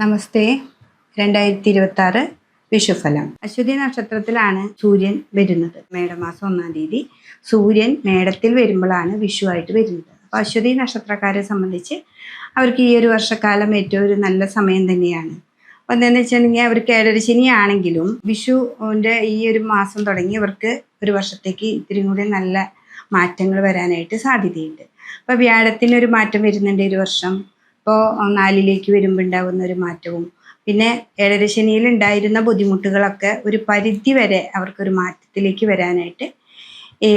നമസ്തേ. 2026 വിഷുഫലം. അശ്വതി നക്ഷത്രത്തിലാണ് സൂര്യൻ വരുന്നത്. മേടമാസം 1-ാം തീയതി സൂര്യൻ മേടത്തിൽ വരുമ്പോഴാണ് വിഷു ആയിട്ട് വരുന്നത്. അപ്പോൾ അശ്വതി നക്ഷത്രക്കാരെ സംബന്ധിച്ച് അവർക്ക് ഈ ഒരു വർഷക്കാലം ഏറ്റവും ഒരു നല്ല സമയം തന്നെയാണ്. അപ്പോൾ എന്താണെന്ന് വെച്ചിട്ടുണ്ടെങ്കിൽ അവർക്ക് ഏഴരശനിയാണെങ്കിലും വിഷുവിൻ്റെ ഈ ഒരു മാസം തുടങ്ങി അവർക്ക് ഒരു വർഷത്തേക്ക് ഇത്തിരി കൂടി നല്ല മാറ്റങ്ങൾ വരാനായിട്ട് സാധ്യതയുണ്ട്. അപ്പോൾ വ്യാഴത്തിനൊരു മാറ്റം വരുന്നുണ്ട് ഒരു വർഷം. ഇപ്പോൾ 4-ലേക്ക് വരുമ്പോൾ ഉണ്ടാകുന്ന ഒരു മാറ്റവും പിന്നെ ഏഴരശനിയിൽ ഉണ്ടായിരുന്ന ബുദ്ധിമുട്ടുകളൊക്കെ ഒരു പരിധി വരെ അവർക്കൊരു മാറ്റത്തിലേക്ക് വരാനായിട്ട് ഈ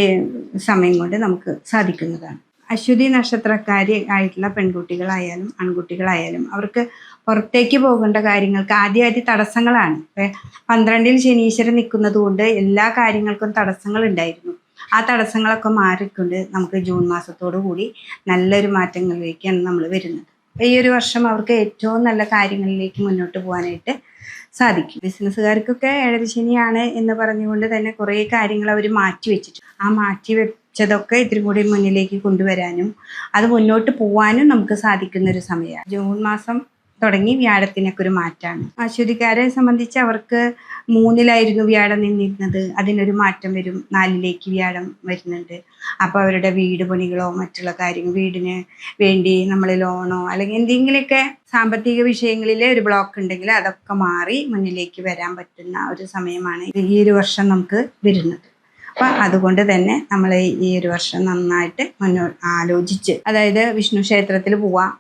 സമയം കൊണ്ട് നമുക്ക് സാധിക്കുന്നതാണ്. അശ്വതി നക്ഷത്രക്കാരി ആയിട്ടുള്ള പെൺകുട്ടികളായാലും ആൺകുട്ടികളായാലും അവർക്ക് പുറത്തേക്ക് പോകേണ്ട കാര്യങ്ങൾക്ക് ആദ്യമായിട്ട് തടസ്സങ്ങളാണ്. 12-ൽ ശനീശ്വരൻ നിൽക്കുന്നത് കൊണ്ട് എല്ലാ കാര്യങ്ങൾക്കും തടസ്സങ്ങൾ ഉണ്ടായിരുന്നു. ആ തടസ്സങ്ങളൊക്കെ മാറിക്കൊണ്ട് നമുക്ക് ജൂൺ മാസത്തോടു കൂടി നല്ലൊരു മാറ്റങ്ങളിലേക്കാണ് നമ്മൾ വരുന്നത്. ഈ ഒരു വർഷം അവർക്ക് ഏറ്റവും നല്ല കാര്യങ്ങളിലേക്ക് മുന്നോട്ട് പോകാനായിട്ട് സാധിക്കും. ബിസിനസ്സുകാർക്കൊക്കെ ഏഴരശനിയാണ് എന്ന് പറഞ്ഞുകൊണ്ട് തന്നെ കുറേ കാര്യങ്ങൾ അവർ മാറ്റി വെച്ചിട്ട് ആ മാറ്റി വെച്ചതൊക്കെ ഇത്തിരി കൂടി മുന്നിലേക്ക് കൊണ്ടുവരാനും അത് മുന്നോട്ട് പോകാനും നമുക്ക് സാധിക്കുന്ന ഒരു സമയമാണ്. ജൂൺ മാസം തുടങ്ങി വ്യാഴത്തിനൊക്കെ ഒരു മാറ്റമാണ്. അശ്വതിക്കാരെ സംബന്ധിച്ച് അവർക്ക് 3-ലായിരുന്നു വ്യാഴം നിന്നിരുന്നത്. അതിനൊരു മാറ്റം വരും. 4-ലേക്ക് വ്യാഴം വരുന്നുണ്ട്. അപ്പോൾ അവരുടെ വീട് പണികളോ മറ്റുള്ള കാര്യങ്ങൾ വീടിന് വേണ്ടി നമ്മൾ ലോണോ അല്ലെങ്കിൽ എന്തെങ്കിലുമൊക്കെ സാമ്പത്തിക വിഷയങ്ങളിൽ ഒരു ബ്ലോക്ക് ഉണ്ടെങ്കിൽ അതൊക്കെ മാറി മുന്നിലേക്ക് വരാൻ പറ്റുന്ന ഒരു സമയമാണ് ഈ ഒരു വർഷം നമുക്ക് വരുന്നത്. അപ്പം അതുകൊണ്ട് തന്നെ നമ്മൾ ഈ ഒരു വർഷം നന്നായിട്ട് ആലോചിച്ച് അതായത് വിഷ്ണു ക്ഷേത്രത്തിൽ പോവാം,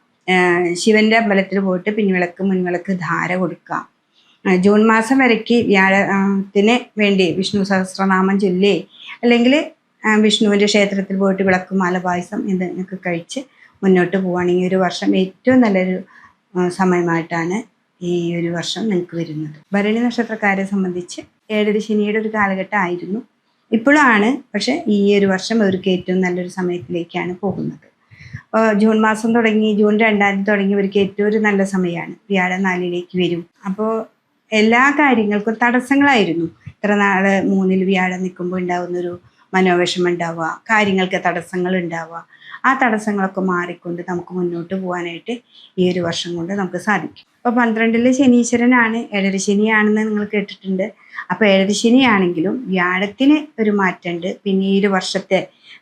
ശിവന്റെ അമ്പലത്തിൽ പോയിട്ട് പിൻവിളക്ക് മുൻവിളക്ക് ധാര കൊടുക്കുക. ജൂൺ മാസം വരയ്ക്ക് വ്യാഴത്തിന് വേണ്ടി വിഷ്ണു സഹസ്രനാമം ചൊല്ലി അല്ലെങ്കിൽ വിഷ്ണുവിൻ്റെ ക്ഷേത്രത്തിൽ പോയിട്ട് വിളക്കുമാല പായസം ഇതൊക്കെ കഴിച്ച് മുന്നോട്ട് പോവുകയാണെങ്കിൽ ഒരു വർഷം ഏറ്റവും നല്ലൊരു സമയമായിട്ടാണ് ഈ ഒരു വർഷം നിങ്ങൾക്ക് വരുന്നത്. ഭരണി നക്ഷത്രക്കാരെ സംബന്ധിച്ച് ഏഴരശനിയുടെ ഒരു കാലഘട്ടമായിരുന്നു, ഇപ്പോഴാണ്. പക്ഷെ ഈ ഒരു വർഷം അവർക്ക് ഏറ്റവും നല്ലൊരു സമയത്തിലേക്കാണ് പോകുന്നത്. ജൂൺ മാസം തുടങ്ങി ജൂൺ 2-ാം തീയതി തുടങ്ങിയവർക്ക് ഏറ്റവും ഒരു നല്ല സമയമാണ്. വ്യാഴം 4-ലേക്ക് വരും. അപ്പോൾ എല്ലാ കാര്യങ്ങൾക്കും തടസ്സങ്ങളായിരുന്നു. ഇത്ര നാൾ 3-ൽ വ്യാഴം നിൽക്കുമ്പോൾ ഉണ്ടാകുന്നൊരു മനോവിഷമം ഉണ്ടാവുക, കാര്യങ്ങൾക്ക് തടസ്സങ്ങൾ ഉണ്ടാവുക, ആ തടസ്സങ്ങളൊക്കെ മാറിക്കൊണ്ട് നമുക്ക് മുന്നോട്ട് പോകാനായിട്ട് ഈ ഒരു വർഷം കൊണ്ട് നമുക്ക് സാധിക്കും. അപ്പോൾ 12-ൽ ശനീശ്വരനാണ്, ഏഴരശനിയാണെന്ന് നിങ്ങൾ കേട്ടിട്ടുണ്ട്. അപ്പോൾ ഏഴരശനിയാണെങ്കിലും വ്യാഴത്തിന് ഒരു മാറ്റമുണ്ട്. പിന്നെ ഈ ഒരു വർഷത്തെ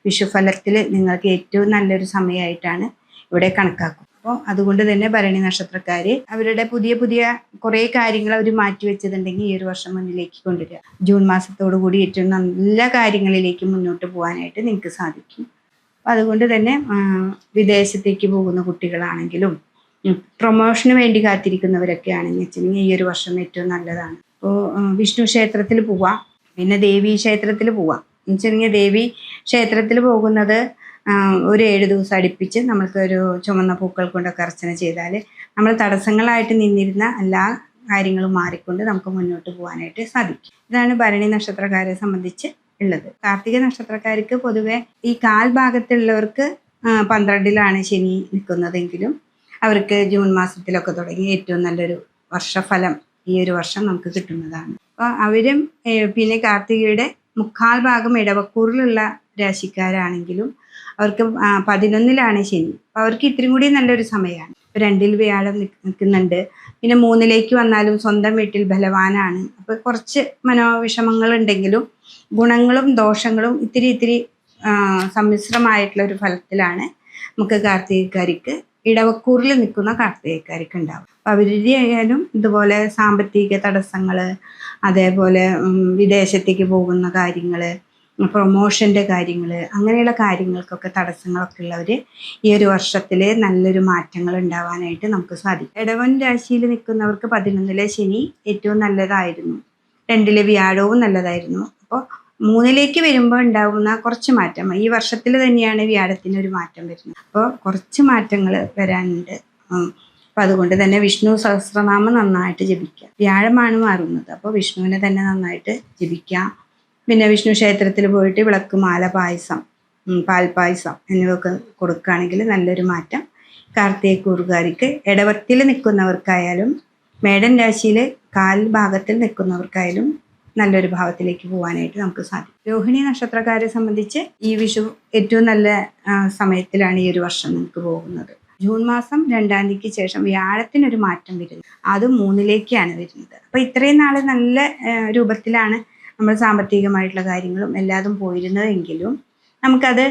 വിഷുഫലത്തിൽ നിങ്ങൾക്ക് ഏറ്റവും നല്ലൊരു സമയമായിട്ടാണ് ഇവിടെ കണക്കാക്കും. അപ്പോൾ അതുകൊണ്ട് തന്നെ ഭരണി നക്ഷത്രക്കാർ അവരുടെ പുതിയ പുതിയ കുറേ കാര്യങ്ങൾ അവർ മാറ്റി വെച്ചതുണ്ടെങ്കിൽ ഈ ഒരു വർഷം മുന്നിലേക്ക് കൊണ്ടുവരിക. ജൂൺ മാസത്തോടു കൂടി ഏറ്റവും നല്ല കാര്യങ്ങളിലേക്ക് മുന്നോട്ട് പോകാനായിട്ട് നിങ്ങൾക്ക് സാധിക്കും. അപ്പോൾ അതുകൊണ്ട് തന്നെ വിദേശത്തേക്ക് പോകുന്ന കുട്ടികളാണെങ്കിലും പ്രൊമോഷന് വേണ്ടി കാത്തിരിക്കുന്നവരൊക്കെ ആണെന്ന് വെച്ചിട്ടുണ്ടെങ്കിൽ ഈ ഒരു വർഷം ഏറ്റവും നല്ലതാണ്. അപ്പോൾ വിഷ്ണു ക്ഷേത്രത്തിൽ പോവാം, പിന്നെ ദേവീ ക്ഷേത്രത്തിൽ പോവാം. എന്നുവെച്ചിട്ടുണ്ടെങ്കിൽ ദേവി ക്ഷേത്രത്തിൽ പോകുന്നത് ഒരു 7 ദിവസം അടുപ്പിച്ച് നമ്മൾക്കൊരു ചുമന്ന പൂക്കൾ കൊണ്ടൊക്കെ അർച്ചന ചെയ്താൽ നമ്മൾ തടസ്സങ്ങളായിട്ട് നിന്നിരുന്ന എല്ലാ കാര്യങ്ങളും മാറിക്കൊണ്ട് നമുക്ക് മുന്നോട്ട് പോകാനായിട്ട് സാധിക്കും. ഇതാണ് ഭരണി നക്ഷത്രക്കാരെ സംബന്ധിച്ച് ഉള്ളത്. കാർത്തിക നക്ഷത്രക്കാർക്ക് പൊതുവെ ഈ കാൽഭാഗത്തുള്ളവർക്ക് 12-ലാണ് ശനി നിൽക്കുന്നതെങ്കിലും അവർക്ക് ജൂൺ മാസത്തിലൊക്കെ തുടങ്ങി ഏറ്റവും നല്ലൊരു വർഷഫലം ഈ ഒരു വർഷം നമുക്ക് കിട്ടുന്നതാണ്. അപ്പോൾ അവരും പിന്നെ കാർത്തികയുടെ 3/4 ഭാഗം ഇടവക്കൂറിലുള്ള രാശിക്കാരാണെങ്കിലും അവർക്ക് 11-ലാണ് ശനി. അപ്പോൾ അവർക്ക് ഇത്തിരി കൂടി നല്ലൊരു സമയമാണ്. 2-ൽ വ്യാഴം നിൽക്കുന്നുണ്ട്. പിന്നെ 3-ലേക്ക് വന്നാലും സ്വന്തം വീട്ടിൽ ബലവാനാണ്. അപ്പോൾ കുറച്ച് മനോവിഷമങ്ങളുണ്ടെങ്കിലും ഗുണങ്ങളും ദോഷങ്ങളും ഇത്തിരി സമ്മിശ്രമായിട്ടുള്ള ഒരു ഫലത്തിലാണ് നമുക്ക് കാർത്തികക്കാർക്ക് ഇടവക്കൂറിൽ നിൽക്കുന്ന കാർത്തികക്കാർക്ക് ഉണ്ടാവും. അപ്പോൾ അവരുടെ ആയാലും ഇതുപോലെ സാമ്പത്തിക തടസ്സങ്ങൾ, അതേപോലെ വിദേശത്തേക്ക് പോകുന്ന കാര്യങ്ങൾ, പ്രൊമോഷൻ്റെ കാര്യങ്ങൾ, അങ്ങനെയുള്ള കാര്യങ്ങൾക്കൊക്കെ തടസ്സങ്ങളൊക്കെ ഉള്ളവർ ഈ ഒരു വർഷത്തിൽ നല്ലൊരു മാറ്റങ്ങൾ ഉണ്ടാവാനായിട്ട് നമുക്ക് സാധിക്കും. ഇടവൻ രാശിയിൽ നിൽക്കുന്നവർക്ക് 11-ലെ ശനി ഏറ്റവും നല്ലതായിരുന്നു, 2-ലെ വ്യാഴവും നല്ലതായിരുന്നു. അപ്പോൾ 3-ലേക്ക് വരുമ്പോൾ ഉണ്ടാകുന്ന കുറച്ച് മാറ്റം ഈ വർഷത്തിൽ തന്നെയാണ് വ്യാഴത്തിനൊരു മാറ്റം വരുന്നത്. അപ്പോൾ കുറച്ച് മാറ്റങ്ങൾ വരാനുണ്ട്. അപ്പം അതുകൊണ്ട് തന്നെ വിഷ്ണു സഹസ്രനാമം നന്നായിട്ട് ജപിക്കുക. വ്യാഴമാണ് മാറുന്നത്, അപ്പോൾ വിഷ്ണുവിനെ തന്നെ നന്നായിട്ട് ജപിക്കാം. പിന്നെ വിഷ്ണു ക്ഷേത്രത്തിൽ പോയിട്ട് വിളക്ക് മാല പായസം, പാൽപ്പായസം എന്നിവയൊക്കെ കൊടുക്കുകയാണെങ്കിൽ നല്ലൊരു മാറ്റം കാർത്തികക്കൂറുകാർക്ക് ഇടവത്തിൽ നിൽക്കുന്നവർക്കായാലും മേടൻ രാശിയിൽ ഭാഗത്തിൽ നിൽക്കുന്നവർക്കായാലും നല്ലൊരു ഭാവത്തിലേക്ക് പോകാനായിട്ട് നമുക്ക് സാധിക്കും. രോഹിണി നക്ഷത്രക്കാരെ സംബന്ധിച്ച് ഈ വിഷു ഏറ്റവും നല്ല സമയത്തിലാണ് ഈ ഒരു വർഷം നമുക്ക് പോകുന്നത്. ജൂൺ മാസം 2-ാം തീയതിക്ക് ശേഷം വ്യാഴത്തിനൊരു മാറ്റം വരുന്നു, അത് 3-ലേക്കാണ് വരുന്നത്. അപ്പോൾ ഇത്രയും നാൾ നല്ല രൂപത്തിലാണ് നമ്മൾ സാമ്പത്തികമായിട്ടുള്ള കാര്യങ്ങളും എല്ലാതും പോയിരുന്നതെങ്കിലും നമുക്കത്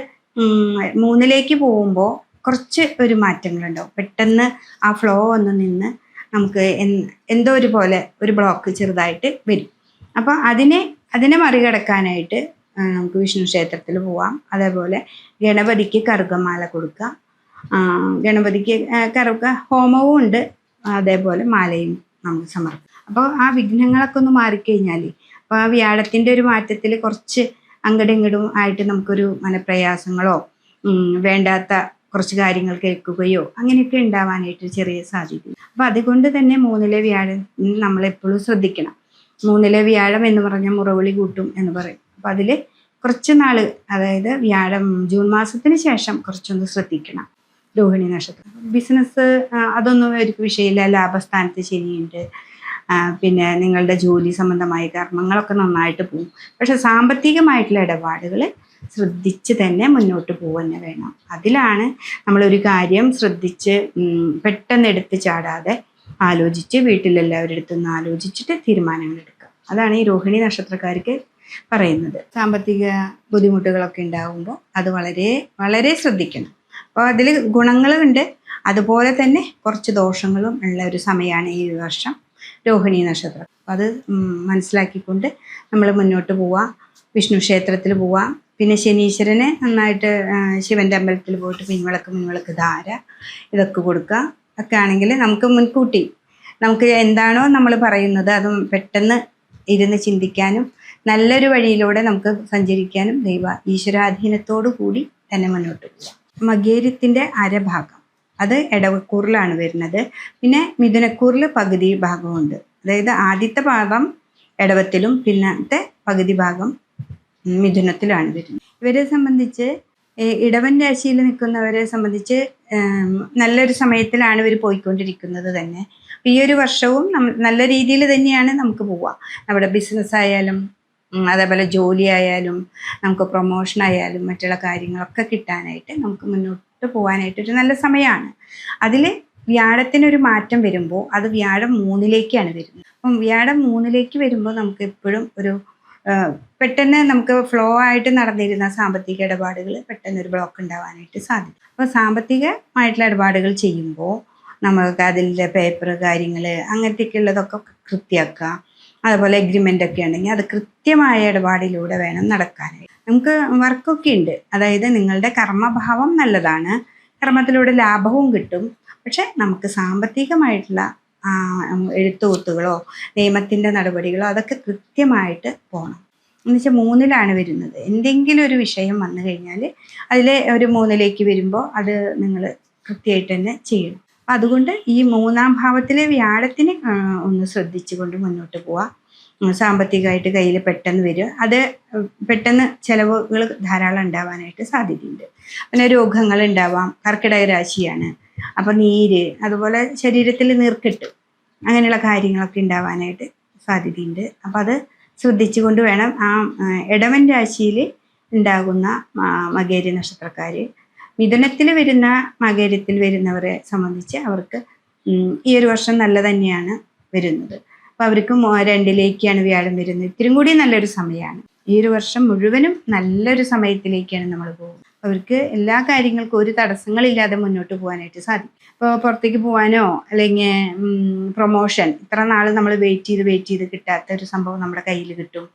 3-ലേക്ക് പോകുമ്പോൾ കുറച്ച് ഒരു മാറ്റങ്ങളുണ്ടാവും. പെട്ടെന്ന് ആ ഫ്ലോ ഒന്ന് നിന്ന് നമുക്ക് എന്തോ ഒരു പോലെ ഒരു ബ്ലോക്ക് ചെറുതായിട്ട് വരും. അപ്പോൾ അതിനെ മറികടക്കാനായിട്ട് നമുക്ക് വിഷ്ണു ക്ഷേത്രത്തിൽ പോവാം. അതേപോലെ ഗണപതിക്ക് കറുകമാല കൊടുക്കുക, ഗണപതിക്ക് ഹോമവും ഉണ്ട്, അതേപോലെ മാലയും നമുക്ക് സമർപ്പിക്കും. അപ്പോൾ ആ വിഘ്നങ്ങളൊക്കെ ഒന്ന് മാറിക്കഴിഞ്ഞാൽ, അപ്പോൾ ആ വ്യാഴത്തിൻ്റെ ഒരു മാറ്റത്തിൽ കുറച്ച് അങ്ങടും ഇങ്ങടും ആയിട്ട് നമുക്കൊരു മനപ്രയാസങ്ങളോ വേണ്ടാത്ത കുറച്ച് കാര്യങ്ങൾ കേൾക്കുകയോ അങ്ങനെയൊക്കെ ഉണ്ടാവാനായിട്ട് ചെറിയ സാധ്യത. അപ്പോൾ അതുകൊണ്ട് തന്നെ 3-ലെ വ്യാഴം നമ്മളെപ്പോഴും ശ്രദ്ധിക്കണം. 3-ലെ വ്യാഴം എന്ന് പറഞ്ഞാൽ മുറവിളി കൂട്ടും എന്ന് പറയും. അപ്പോൾ അതിൽ കുറച്ച് നാൾ, അതായത് വ്യാഴം ജൂൺ മാസത്തിന് ശേഷം കുറച്ചൊന്ന് ശ്രദ്ധിക്കണം. രോഹിണി നക്ഷത്രം ബിസിനസ് അതൊന്നും ഒരു വിഷയമില്ല, ലാഭസ്ഥാനത്ത് ശനിയുണ്ട്, പിന്നെ നിങ്ങളുടെ ജോലി സംബന്ധമായ കർമ്മങ്ങളൊക്കെ നന്നായിട്ട് പോകും. പക്ഷെ സാമ്പത്തികമായിട്ടുള്ള ഇടപാടുകൾ ശ്രദ്ധിച്ച് തന്നെ മുന്നോട്ട് പോകുക വേണം. അതിലാണ് നമ്മളൊരു കാര്യം ശ്രദ്ധിച്ച് പെട്ടെന്ന് എടുത്ത് ചാടാതെ ആലോചിച്ച് വീട്ടിലെല്ലാവരുടെ അടുത്തുനിന്ന് ആലോചിച്ചിട്ട് തീരുമാനങ്ങൾ എടുക്കുക. അതാണ് ഈ രോഹിണി നക്ഷത്രക്കാർക്ക് പറയുന്നത്. സാമ്പത്തിക ബുദ്ധിമുട്ടുകളൊക്കെ ഉണ്ടാകുമ്പോൾ അത് വളരെ വളരെ ശ്രദ്ധിക്കണം. അപ്പോൾ അതിൽ ഗുണങ്ങളുണ്ട്, അതുപോലെ തന്നെ കുറച്ച് ദോഷങ്ങളും ഉള്ള ഒരു സമയമാണ് ഈ വർഷം രോഹിണി നക്ഷത്രം. അപ്പോൾ അത് മനസ്സിലാക്കിക്കൊണ്ട് നമ്മൾ മുന്നോട്ട് പോവാം. വിഷ്ണു ക്ഷേത്രത്തിൽ പോവാം. പിന്നെ ശനീശ്വരനെ നന്നായിട്ട് ശിവൻ്റെ അമ്പലത്തിൽ പോയിട്ട് മുൻവിളക്ക് ധാര ഇതൊക്കെ കൊടുക്കുക. ഒക്കെ ആണെങ്കിൽ നമുക്ക് മുൻകൂട്ടി നമുക്ക് എന്താണോ നമ്മൾ പറയുന്നത് അത് പെട്ടെന്ന് ഇരുന്ന് ചിന്തിക്കാനും നല്ലൊരു വഴിയിലൂടെ നമുക്ക് സഞ്ചരിക്കാനും ഈശ്വരാധീനത്തോടു കൂടി തന്നെ മുന്നോട്ട് പോകാം. മകേരത്തിൻ്റെ അരഭാഗം അത് ഇടവക്കൂറിലാണ് വരുന്നത്. പിന്നെ മിഥുനക്കൂറിൽ പകുതി ഭാഗമുണ്ട്. അതായത് ആദ്യത്തെ ഭാഗം ഇടവത്തിലും പിന്നത്തെ പകുതി ഭാഗം മിഥുനത്തിലാണ് വരുന്നത്. ഇവരെ സംബന്ധിച്ച് ഇടവൻ രാശിയിൽ നിൽക്കുന്നവരെ സംബന്ധിച്ച് നല്ലൊരു സമയത്തിലാണ് ഇവർ പോയിക്കൊണ്ടിരിക്കുന്നത് തന്നെ. ഈ ഒരു വർഷവും നല്ല രീതിയിൽ തന്നെയാണ് നമുക്ക് പോവുക. നമ്മുടെ ബിസിനസ് ആയാലും അതേപോലെ ജോലി ആയാലും നമുക്ക് പ്രൊമോഷൻ ആയാലും മറ്റുള്ള കാര്യങ്ങളൊക്കെ കിട്ടാനായിട്ട് നമുക്ക് മുന്നോട്ട് പോകാനായിട്ടൊരു നല്ല സമയമാണ്. അതിൽ വ്യാഴത്തിനൊരു മാറ്റം വരുമ്പോൾ അത് വ്യാഴം 3-ലേക്കാണ് വരുന്നത്. അപ്പം വ്യാഴം 3-ലേക്ക് വരുമ്പോൾ നമുക്ക് എപ്പോഴും ഒരു പെട്ടെന്ന് നമുക്ക് ഫ്ലോ ആയിട്ട് നടന്നിരുന്ന സാമ്പത്തിക ഇടപാടുകൾ പെട്ടെന്നൊരു ബ്ലോക്ക് ഉണ്ടാവാനായിട്ട് സാധിക്കും. അപ്പോൾ സാമ്പത്തികമായിട്ടുള്ള ഇടപാടുകൾ ചെയ്യുമ്പോൾ നമുക്ക് അതിൻ്റെ പേപ്പർ കാര്യങ്ങൾ അങ്ങനത്തെയൊക്കെ ഉള്ളതൊക്കെ കൃത്യമാക്കുക. അതുപോലെ എഗ്രിമെൻ്റ് ഒക്കെ ഉണ്ടെങ്കിൽ അത് കൃത്യമായ ഇടപാടിലൂടെ വേണം നടക്കാനായിട്ട്. നമുക്ക് വർക്കൊക്കെ ഉണ്ട്, അതായത് നിങ്ങളുടെ കർമ്മഭാവം നല്ലതാണ്, കർമ്മത്തിലൂടെ ലാഭവും കിട്ടും. പക്ഷെ നമുക്ക് സാമ്പത്തികമായിട്ടുള്ള എഴുത്തുകൂത്തുകളോ നിയമത്തിൻ്റെ നടപടികളോ അതൊക്കെ കൃത്യമായിട്ട് പോകണം. എന്നുവെച്ചാൽ 3-ലാണ് വരുന്നത്. എന്തെങ്കിലും ഒരു വിഷയം വന്നു കഴിഞ്ഞാൽ അതിൽ ഒരു 3-ലേക്ക് വരുമ്പോൾ അത് നിങ്ങൾ കൃത്യമായിട്ട് തന്നെ ചെയ്യണം. അപ്പം അതുകൊണ്ട് ഈ 3-ാം ഭാവത്തിലെ വ്യാഴത്തിന് ഒന്ന് ശ്രദ്ധിച്ചുകൊണ്ട് മുന്നോട്ട് പോവുക. സാമ്പത്തികമായിട്ട് കയ്യിൽ പെട്ടെന്ന് വരിക, അത് പെട്ടെന്ന് ചിലവുകൾ ധാരാളം ഉണ്ടാവാനായിട്ട് സാധ്യതയുണ്ട്. പിന്നെ രോഗങ്ങൾ ഉണ്ടാവാം. കർക്കിടക രാശിയാണ്, അപ്പം നീര്, അതുപോലെ ശരീരത്തിൽ നീർക്കെട്ട് അങ്ങനെയുള്ള കാര്യങ്ങളൊക്കെ ഉണ്ടാവാനായിട്ട് സാധ്യതയുണ്ട്. അപ്പം അത് ശ്രദ്ധിച്ചുകൊണ്ട് വേണം. ആ ഇടവൻ രാശിയിൽ ഉണ്ടാകുന്ന മകേരി നക്ഷത്രക്കാർ മിഥുനത്തിൽ വരുന്ന മകേരത്തിൽ വരുന്നവരെ സംബന്ധിച്ച് അവർക്ക് ഈ ഒരു വർഷം നല്ല തന്നെയാണ് വരുന്നത്. അപ്പോൾ അവർക്ക് 2-ലേക്കാണ് വ്യാഴം വരുന്നത്. ഇത്തിരി കൂടി നല്ലൊരു സമയമാണ്. ഈ ഒരു വർഷം മുഴുവനും നല്ലൊരു സമയത്തിലേക്കാണ് നമ്മൾ പോകുന്നത്. അവർക്ക് എല്ലാ കാര്യങ്ങൾക്കും ഒരു തടസ്സങ്ങളില്ലാതെ മുന്നോട്ട് പോകാനായിട്ട് സാധിക്കും. ഇപ്പോൾ പുറത്തേക്ക് പോകാനോ അല്ലെങ്കിൽ പ്രൊമോഷൻ ഇത്ര നാൾ നമ്മൾ വെയിറ്റ് ചെയ്ത് കിട്ടാത്ത ഒരു സംഭവം നമ്മുടെ കയ്യിൽ കിട്ടും.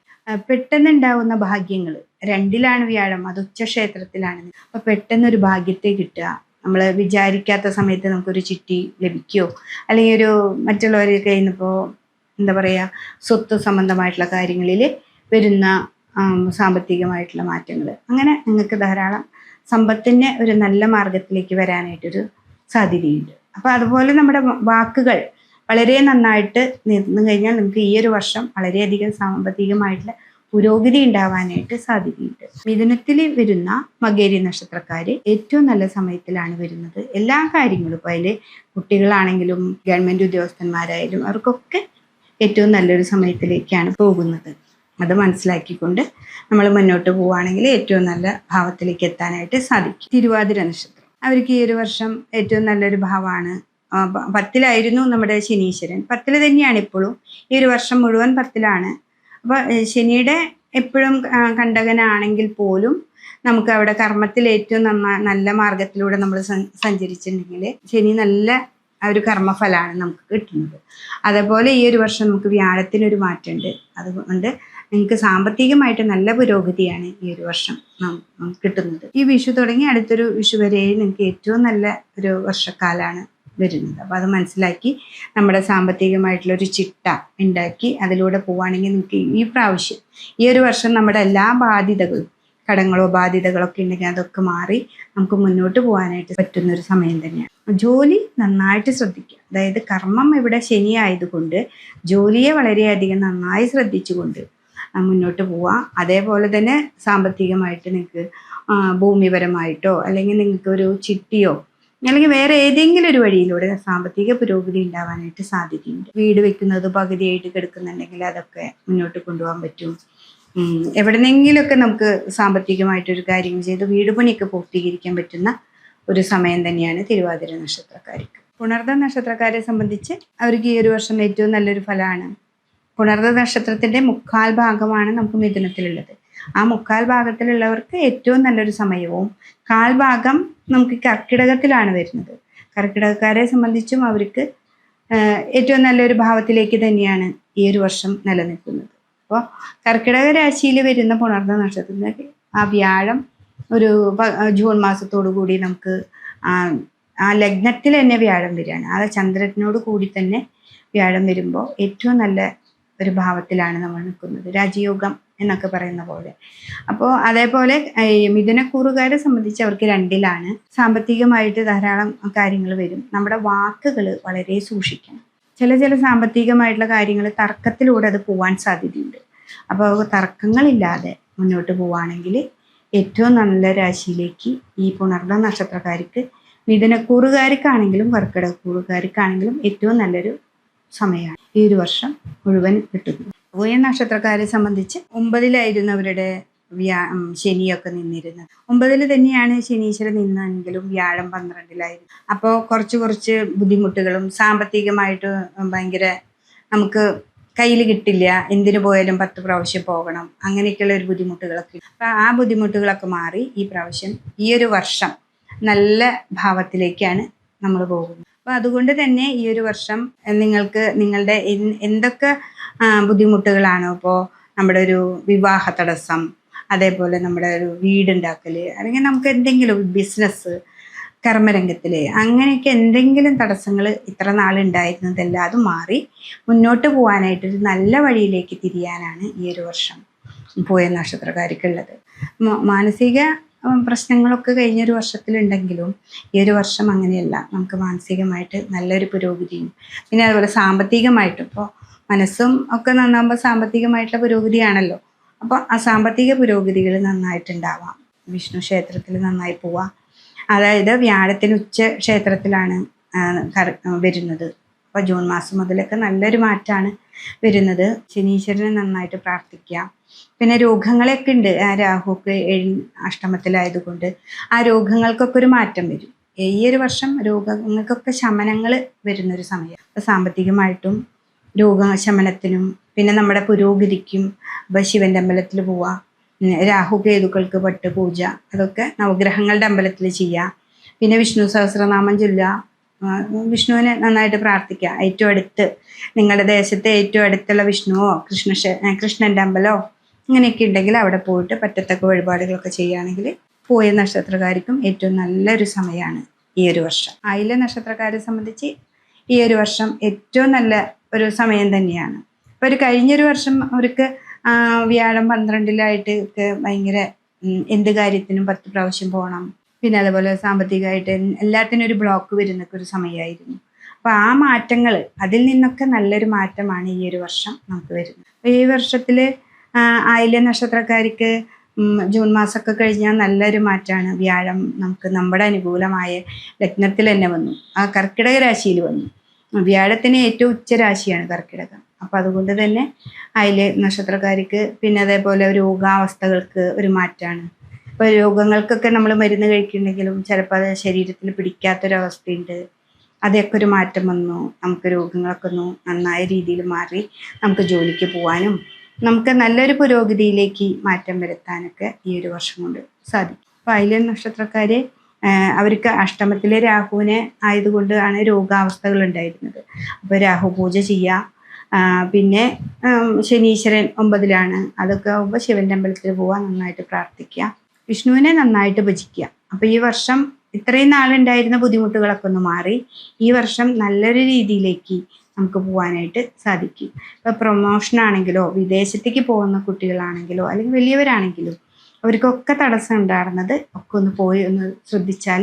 പെട്ടെന്ന് ഉണ്ടാകുന്ന ഭാഗ്യങ്ങൾ 2-ലാണ് വ്യാഴം, അത് ഉച്ചക്ഷേത്രത്തിലാണ്. അപ്പോൾ പെട്ടെന്നൊരു ഭാഗ്യത്തെ കിട്ടുക, നമ്മൾ വിചാരിക്കാത്ത സമയത്ത് നമുക്കൊരു ചിട്ടി ലഭിക്കുകയോ അല്ലെങ്കിൽ ഒരു മറ്റുള്ളവരുടെ കയ്യിൽ നിന്നിപ്പോൾ എന്താ പറയുക സ്വത്ത് സംബന്ധമായിട്ടുള്ള കാര്യങ്ങളിൽ വരുന്ന സാമ്പത്തികമായിട്ടുള്ള മാറ്റങ്ങൾ, അങ്ങനെ നിങ്ങൾക്ക് ധാരാളം സമ്പത്തിൻ്റെ ഒരു നല്ല മാർഗത്തിലേക്ക് വരാനായിട്ടൊരു സാധ്യതയുണ്ട്. അപ്പോൾ അതുപോലെ നമ്മുടെ വാക്കുകൾ വളരെ നന്നായിട്ട് നിന്ന് കഴിഞ്ഞാൽ നമുക്ക് ഈ ഒരു വർഷം വളരെയധികം സാമ്പത്തികമായിട്ടുള്ള പുരോഗതി ഉണ്ടാവാനായിട്ട് സാധ്യതയുണ്ട്. മിഥുനത്തിൽ വരുന്ന മകേരി നക്ഷത്രക്കാർ ഏറ്റവും നല്ല സമയത്തിലാണ് വരുന്നത്. എല്ലാ കാര്യങ്ങളും ഇപ്പോൾ അതിൽ കുട്ടികളാണെങ്കിലും ഗവൺമെൻറ് ഉദ്യോഗസ്ഥന്മാരായാലും അവർക്കൊക്കെ ഏറ്റവും നല്ലൊരു സമയത്തിലേക്കാണ് പോകുന്നത്. അത് മനസ്സിലാക്കിക്കൊണ്ട് നമ്മൾ മുന്നോട്ട് പോവുകയാണെങ്കിൽ ഏറ്റവും നല്ല ഭാവത്തിലേക്ക് എത്താനായിട്ട് സാധിക്കും. തിരുവാതിര നക്ഷത്രം അവർക്ക് ഈ ഒരു വർഷം ഏറ്റവും നല്ലൊരു ഭാവമാണ്. 10-ലായിരുന്നു നമ്മുടെ ശനീശ്വരൻ. 10-ൽ തന്നെയാണ് ഇപ്പോഴും. ഈ ഒരു വർഷം മുഴുവൻ 10-ലാണ്. അപ്പോൾ ശനിയുടെ എപ്പോഴും കണ്ടകനാണെങ്കിൽ പോലും നമുക്ക് അവിടെ കർമ്മത്തിൽ ഏറ്റവും നല്ല മാർഗത്തിലൂടെ നമ്മൾ സഞ്ചരിച്ചിട്ടുണ്ടെങ്കിൽ ശനി നല്ല ഒരു കർമ്മഫലമാണ് നമുക്ക് കിട്ടുന്നത്. അതേപോലെ ഈ ഒരു വർഷം നമുക്ക് വ്യാഴത്തിനൊരു മാറ്റമുണ്ട്. അതുകൊണ്ട് നിങ്ങൾക്ക് സാമ്പത്തികമായിട്ട് നല്ല പുരോഗതിയാണ് ഈ ഒരു വർഷം കിട്ടുന്നത്. ഈ വിഷു തുടങ്ങി അടുത്തൊരു വിഷു വരെ നിങ്ങൾക്ക് ഏറ്റവും നല്ല ഒരു വർഷക്കാലമാണ് വരുന്നത്. അപ്പോൾ അത് മനസ്സിലാക്കി നമ്മുടെ സാമ്പത്തികമായിട്ടുള്ളൊരു ചിട്ട ഉണ്ടാക്കി അതിലൂടെ പോവുകയാണെങ്കിൽ നിങ്ങൾക്ക് ഈ പ്രാവശ്യം ഈ ഒരു വർഷം നമ്മുടെ എല്ലാ ബാധ്യതകളും, കടങ്ങളോ ബാധ്യതകളൊക്കെ ഉണ്ടെങ്കിൽ അതൊക്കെ മാറി നമുക്ക് മുന്നോട്ട് പോകാനായിട്ട് പറ്റുന്നൊരു സമയം തന്നെയാണ്. ജോലി നന്നായിട്ട് ശ്രദ്ധിക്കുക. അതായത് കർമ്മം ഇവിടെ ശനി ആയതുകൊണ്ട് ജോലിയെ വളരെയധികം നന്നായി ശ്രദ്ധിച്ചുകൊണ്ട് മുന്നോട്ട് പോവാം. അതേപോലെ തന്നെ സാമ്പത്തികമായിട്ട് നിങ്ങൾക്ക് ഭൂമിപരമായിട്ടോ അല്ലെങ്കിൽ നിങ്ങൾക്ക് ഒരു ചിട്ടിയോ അല്ലെങ്കിൽ വേറെ ഏതെങ്കിലും ഒരു വഴിയിലൂടെ സാമ്പത്തിക പുരോഗതി ഉണ്ടാവാനായിട്ട് സാധ്യതയുണ്ട്. വീട് വെക്കുന്നത് പകുതിയായിട്ട് കിടക്കുന്നുണ്ടെങ്കിൽ അതൊക്കെ മുന്നോട്ട് കൊണ്ടുപോകാൻ പറ്റും. എവിടെന്നെങ്കിലുമൊക്കെ നമുക്ക് സാമ്പത്തികമായിട്ടൊരു കാര്യങ്ങൾ ചെയ്ത് വീട് പണിയൊക്കെ പൂർത്തീകരിക്കാൻ പറ്റുന്ന ഒരു സമയം തന്നെയാണ് തിരുവാതിര നക്ഷത്രക്കാർക്ക്. പുണർദ നക്ഷത്രക്കാരെ സംബന്ധിച്ച് അവർക്ക് ഈ ഒരു വർഷം ഏറ്റവും നല്ലൊരു ഫലമാണ്. പുണർദ നക്ഷത്രത്തിൻ്റെ 1/4 ഭാഗമാണ് നമുക്ക് മിഥുനത്തിലുള്ളത്. ആ 1/4 ഭാഗത്തിലുള്ളവർക്ക് ഏറ്റവും നല്ലൊരു സമയവും 1/4 ഭാഗം നമുക്ക് കർക്കിടകത്തിലാണ് വരുന്നത്. കർക്കിടകക്കാരെ സംബന്ധിച്ചും അവർക്ക് ഏറ്റവും നല്ലൊരു ഭാവത്തിലേക്ക് തന്നെയാണ് ഈ ഒരു വർഷം നിലനിൽക്കുന്നത്. അപ്പോൾ കർക്കിടക രാശിയിൽ വരുന്ന പുണർദ നക്ഷത്രത്തിലേക്ക് ആ വ്യാഴം ഒരു ജൂൺ മാസത്തോടു കൂടി നമുക്ക് ആ ലഗ്നത്തിൽ തന്നെ വ്യാഴം വരികയാണ്. ആ ചന്ദ്രനോട് കൂടി തന്നെ വ്യാഴം വരുമ്പോൾ ഏറ്റവും നല്ല ഒരു ഭാവത്തിലാണ് നമ്മൾ നിൽക്കുന്നത്, രാജയോഗം എന്നൊക്കെ പറയുന്ന പോലെ. അപ്പോൾ അതേപോലെ മിഥുനക്കൂറുകാരെ സംബന്ധിച്ച് അവർക്ക് 2-ലാണ്. സാമ്പത്തികമായിട്ട് ധാരാളം കാര്യങ്ങൾ വരും. നമ്മുടെ വാക്കുകൾ വളരെ സൂക്ഷിക്കണം. ചില സാമ്പത്തികമായിട്ടുള്ള കാര്യങ്ങൾ തർക്കത്തിലൂടെ അത് പോവാൻ സാധ്യതയുണ്ട്. അപ്പോൾ തർക്കങ്ങളില്ലാതെ മുന്നോട്ട് പോവുകയാണെങ്കിൽ ഏറ്റവും നല്ല രാശിയിലേക്ക് ഈ പുണർദ നക്ഷത്രക്കാർക്ക്, മിഥുനക്കൂറുകാർക്കാണെങ്കിലും കർക്കിടകക്കൂറുകാർക്കാണെങ്കിലും ഏറ്റവും നല്ലൊരു സമയമാണ് ഈ ഒരു വർഷം മുഴുവൻ കിട്ടുന്നത്. പൂയ നക്ഷത്രക്കാരെ സംബന്ധിച്ച് 9-ലായിരുന്നു അവരുടെ ശനിയൊക്കെ നിന്നിരുന്നത്. 9-ൽ തന്നെയാണ് ശനീശ്വരൻ നിന്നെങ്കിലും വ്യാഴം 12-ലായിരുന്നു. അപ്പോൾ കുറച്ച് ബുദ്ധിമുട്ടുകളും സാമ്പത്തികമായിട്ട് ഭയങ്കര നമുക്ക് കയ്യിൽ കിട്ടില്ല, എന്തിനു പോയാലും 10 പ്രാവശ്യം പോകണം, അങ്ങനെയൊക്കെയുള്ള ഒരു ബുദ്ധിമുട്ടുകളൊക്കെ. അപ്പം ആ ബുദ്ധിമുട്ടുകളൊക്കെ മാറി ഈ പ്രാവശ്യം ഈ ഒരു വർഷം നല്ല ഭാവത്തിലേക്കാണ് നമ്മൾ പോകുന്നത്. അപ്പോൾ അതുകൊണ്ട് തന്നെ ഈ ഒരു വർഷം നിങ്ങൾക്ക് നിങ്ങളുടെ എന്തൊക്കെ ബുദ്ധിമുട്ടുകളാണോ, ഇപ്പോൾ നമ്മുടെ ഒരു വിവാഹ തടസ്സം, അതേപോലെ നമ്മുടെ ഒരു വീടുണ്ടാക്കൽ, അല്ലെങ്കിൽ നമുക്ക് എന്തെങ്കിലും ബിസിനസ്, കർമ്മരംഗത്തിൽ അങ്ങനെയൊക്കെ എന്തെങ്കിലും തടസ്സങ്ങൾ ഇത്ര നാളുണ്ടായിരുന്നതെല്ലാം അത് മാറി മുന്നോട്ട് പോകാനായിട്ടൊരു നല്ല വഴിയിലേക്ക് തിരിയാനാണ് ഈ ഒരു വർഷം പൂയ നക്ഷത്രക്കാർക്കുള്ളത്. മാനസിക പ്രശ്നങ്ങളൊക്കെ കഴിഞ്ഞൊരു വർഷത്തിലുണ്ടെങ്കിലും ഈ ഒരു വർഷം അങ്ങനെയല്ല. നമുക്ക് മാനസികമായിട്ട് നല്ലൊരു പുരോഗതിയും പിന്നെ അതുപോലെ സാമ്പത്തികമായിട്ടും, ഇപ്പോൾ മനസ്സും ഒക്കെ നന്നാകുമ്പോൾ സാമ്പത്തികമായിട്ടുള്ള പുരോഗതിയാണല്ലോ. അപ്പോൾ ആ സാമ്പത്തിക പുരോഗതികൾ നന്നായിട്ടുണ്ടാവാം. വിഷ്ണു ക്ഷേത്രത്തിൽ നന്നായി പോവാം. അതായത് വ്യാഴത്തിന് ഉച്ച ക്ഷേത്രത്തിലാണ് വരുന്നത്. അപ്പോൾ ജൂൺ മാസം മുതലൊക്കെ നല്ലൊരു മാറ്റമാണ് വരുന്നത്. ശനീശ്വരനെ നന്നായിട്ട് പ്രാർത്ഥിക്കുക. പിന്നെ രോഗങ്ങളൊക്കെ ഉണ്ട്. ആ രാഹുക്ക് 7 അഷ്ടമത്തിലായതുകൊണ്ട് ആ രോഗങ്ങൾക്കൊക്കെ ഒരു മാറ്റം വരും. ഈ ഒരു വർഷം രോഗങ്ങൾക്കൊക്കെ ശമനങ്ങൾ വരുന്നൊരു സമയം. അപ്പോൾ സാമ്പത്തികമായിട്ടും രോഗശമനത്തിനും പിന്നെ നമ്മുടെ പുരോഗതിക്കും ഇപ്പോൾ ശിവൻ്റെ അമ്പലത്തിൽ പോവുക, രാഹു കേതുക്കൾക്ക് പട്ട് പൂജ, അതൊക്കെ നവഗ്രഹങ്ങളുടെ അമ്പലത്തിൽ ചെയ്യുക. പിന്നെ വിഷ്ണു സഹസ്രനാമം ചൊല്ലുക, വിഷ്ണുവിനെ നന്നായിട്ട് പ്രാർത്ഥിക്കുക. ഏറ്റവും അടുത്ത് നിങ്ങളുടെ ദേശത്തെ ഏറ്റവും അടുത്തുള്ള വിഷ്ണുവോ കൃഷ്ണൻ്റെ അമ്പലമോ ഇങ്ങനെയൊക്കെ ഉണ്ടെങ്കിൽ അവിടെ പോയിട്ട് പറ്റത്തക്ക വഴിപാടുകളൊക്കെ ചെയ്യുകയാണെങ്കിൽ പൂയ നക്ഷത്രക്കാർക്കും ഏറ്റവും നല്ലൊരു സമയമാണ് ഈ ഒരു വർഷം. ആയില്യ നക്ഷത്രക്കാരെ സംബന്ധിച്ച് ഈ ഒരു വർഷം ഏറ്റവും നല്ല ഒരു സമയം തന്നെയാണ്. ഇപ്പോൾ ഒരു കഴിഞ്ഞൊരു വർഷം അവർക്ക് വ്യാഴം 12-ലായിട്ട് ഒക്കെ ഭയങ്കര എന്ത് കാര്യത്തിനും 10 പ്രാവശ്യം പോകണം, പിന്നെ അതുപോലെ സാമ്പത്തികമായിട്ട് എല്ലാത്തിനും ഒരു ബ്ലോക്ക് വരുന്നൊക്കെ ഒരു സമയമായിരുന്നു. അപ്പോൾ ആ മാറ്റങ്ങൾ, അതിൽ നിന്നൊക്കെ നല്ലൊരു മാറ്റമാണ് ഈ ഒരു വർഷം നമുക്ക് വരുന്നത്. അപ്പോൾ ഈ വർഷത്തിൽ ആയില്യ നക്ഷത്രക്കാർക്ക് ജൂൺ മാസമൊക്കെ കഴിഞ്ഞാൽ നല്ലൊരു മാറ്റമാണ്. വ്യാഴം നമുക്ക് നമ്മുടെ അനുകൂലമായ ലഗ്നത്തിൽ തന്നെ വന്നു, ആ കർക്കിടക രാശിയിൽ വന്നു. വ്യാഴത്തിന് ഏറ്റവും ഉച്ചരാശിയാണ് കർക്കിടകം. അപ്പം അതുകൊണ്ട് തന്നെ ആയില്യ നക്ഷത്രക്കാർക്ക് പിന്നെ അതേപോലെ രോഗാവസ്ഥകൾക്ക് ഒരു മാറ്റമാണ്. ഇപ്പോൾ രോഗങ്ങൾക്കൊക്കെ നമ്മൾ മരുന്ന് കഴിക്കുന്നുണ്ടെങ്കിലും ചിലപ്പോൾ അത് ശരീരത്തിൽ പിടിക്കാത്തൊരവസ്ഥയുണ്ട്. അതൊക്കെ ഒരു മാറ്റം വന്നു. നമുക്ക് രോഗങ്ങളൊക്കെ ഒന്ന് നന്നായ രീതിയിൽ മാറി നമുക്ക് ജോലിക്ക് പോകാനും നമുക്ക് നല്ലൊരു പുരോഗതിയിലേക്ക് മാറ്റം വരുത്താനൊക്കെ ഈ ഒരു വർഷം കൊണ്ട് സാധിക്കും. അപ്പോൾ ആയില്യം നക്ഷത്രക്കാർ അവർക്ക് അഷ്ടമത്തിലെ രാഹുവിനെ ആയതുകൊണ്ട് ആണ് രോഗാവസ്ഥകൾ ഉണ്ടായിരുന്നത്. അപ്പോൾ രാഹു പൂജ ചെയ്യുക. പിന്നെ ശനീശ്വരൻ 9-ലാണ്. അതൊക്കെ ആകുമ്പോൾ ശിവൻ്റെ അമ്പലത്തിൽ പോവുക, നന്നായിട്ട് പ്രാർത്ഥിക്കുക, വിഷ്ണുവിനെ നന്നായിട്ട് ഭജിക്കുക. അപ്പോൾ ഈ വർഷം ഇത്രയും നാളുണ്ടായിരുന്ന ബുദ്ധിമുട്ടുകളൊക്കെ ഒന്ന് മാറി ഈ വർഷം നല്ലൊരു രീതിയിലേക്ക് നമുക്ക് പോകാനായിട്ട് സാധിക്കും. ഇപ്പോൾ പ്രൊമോഷൻ ആണെങ്കിലോ വിദേശത്തേക്ക് പോകുന്ന കുട്ടികളാണെങ്കിലോ അല്ലെങ്കിൽ വലിയവരാണെങ്കിലും അവർക്കൊക്കെ തടസ്സം ഉണ്ടായിരുന്നത് ഒക്കെ ഒന്ന് പോയി ഒന്ന് ശ്രദ്ധിച്ചാൽ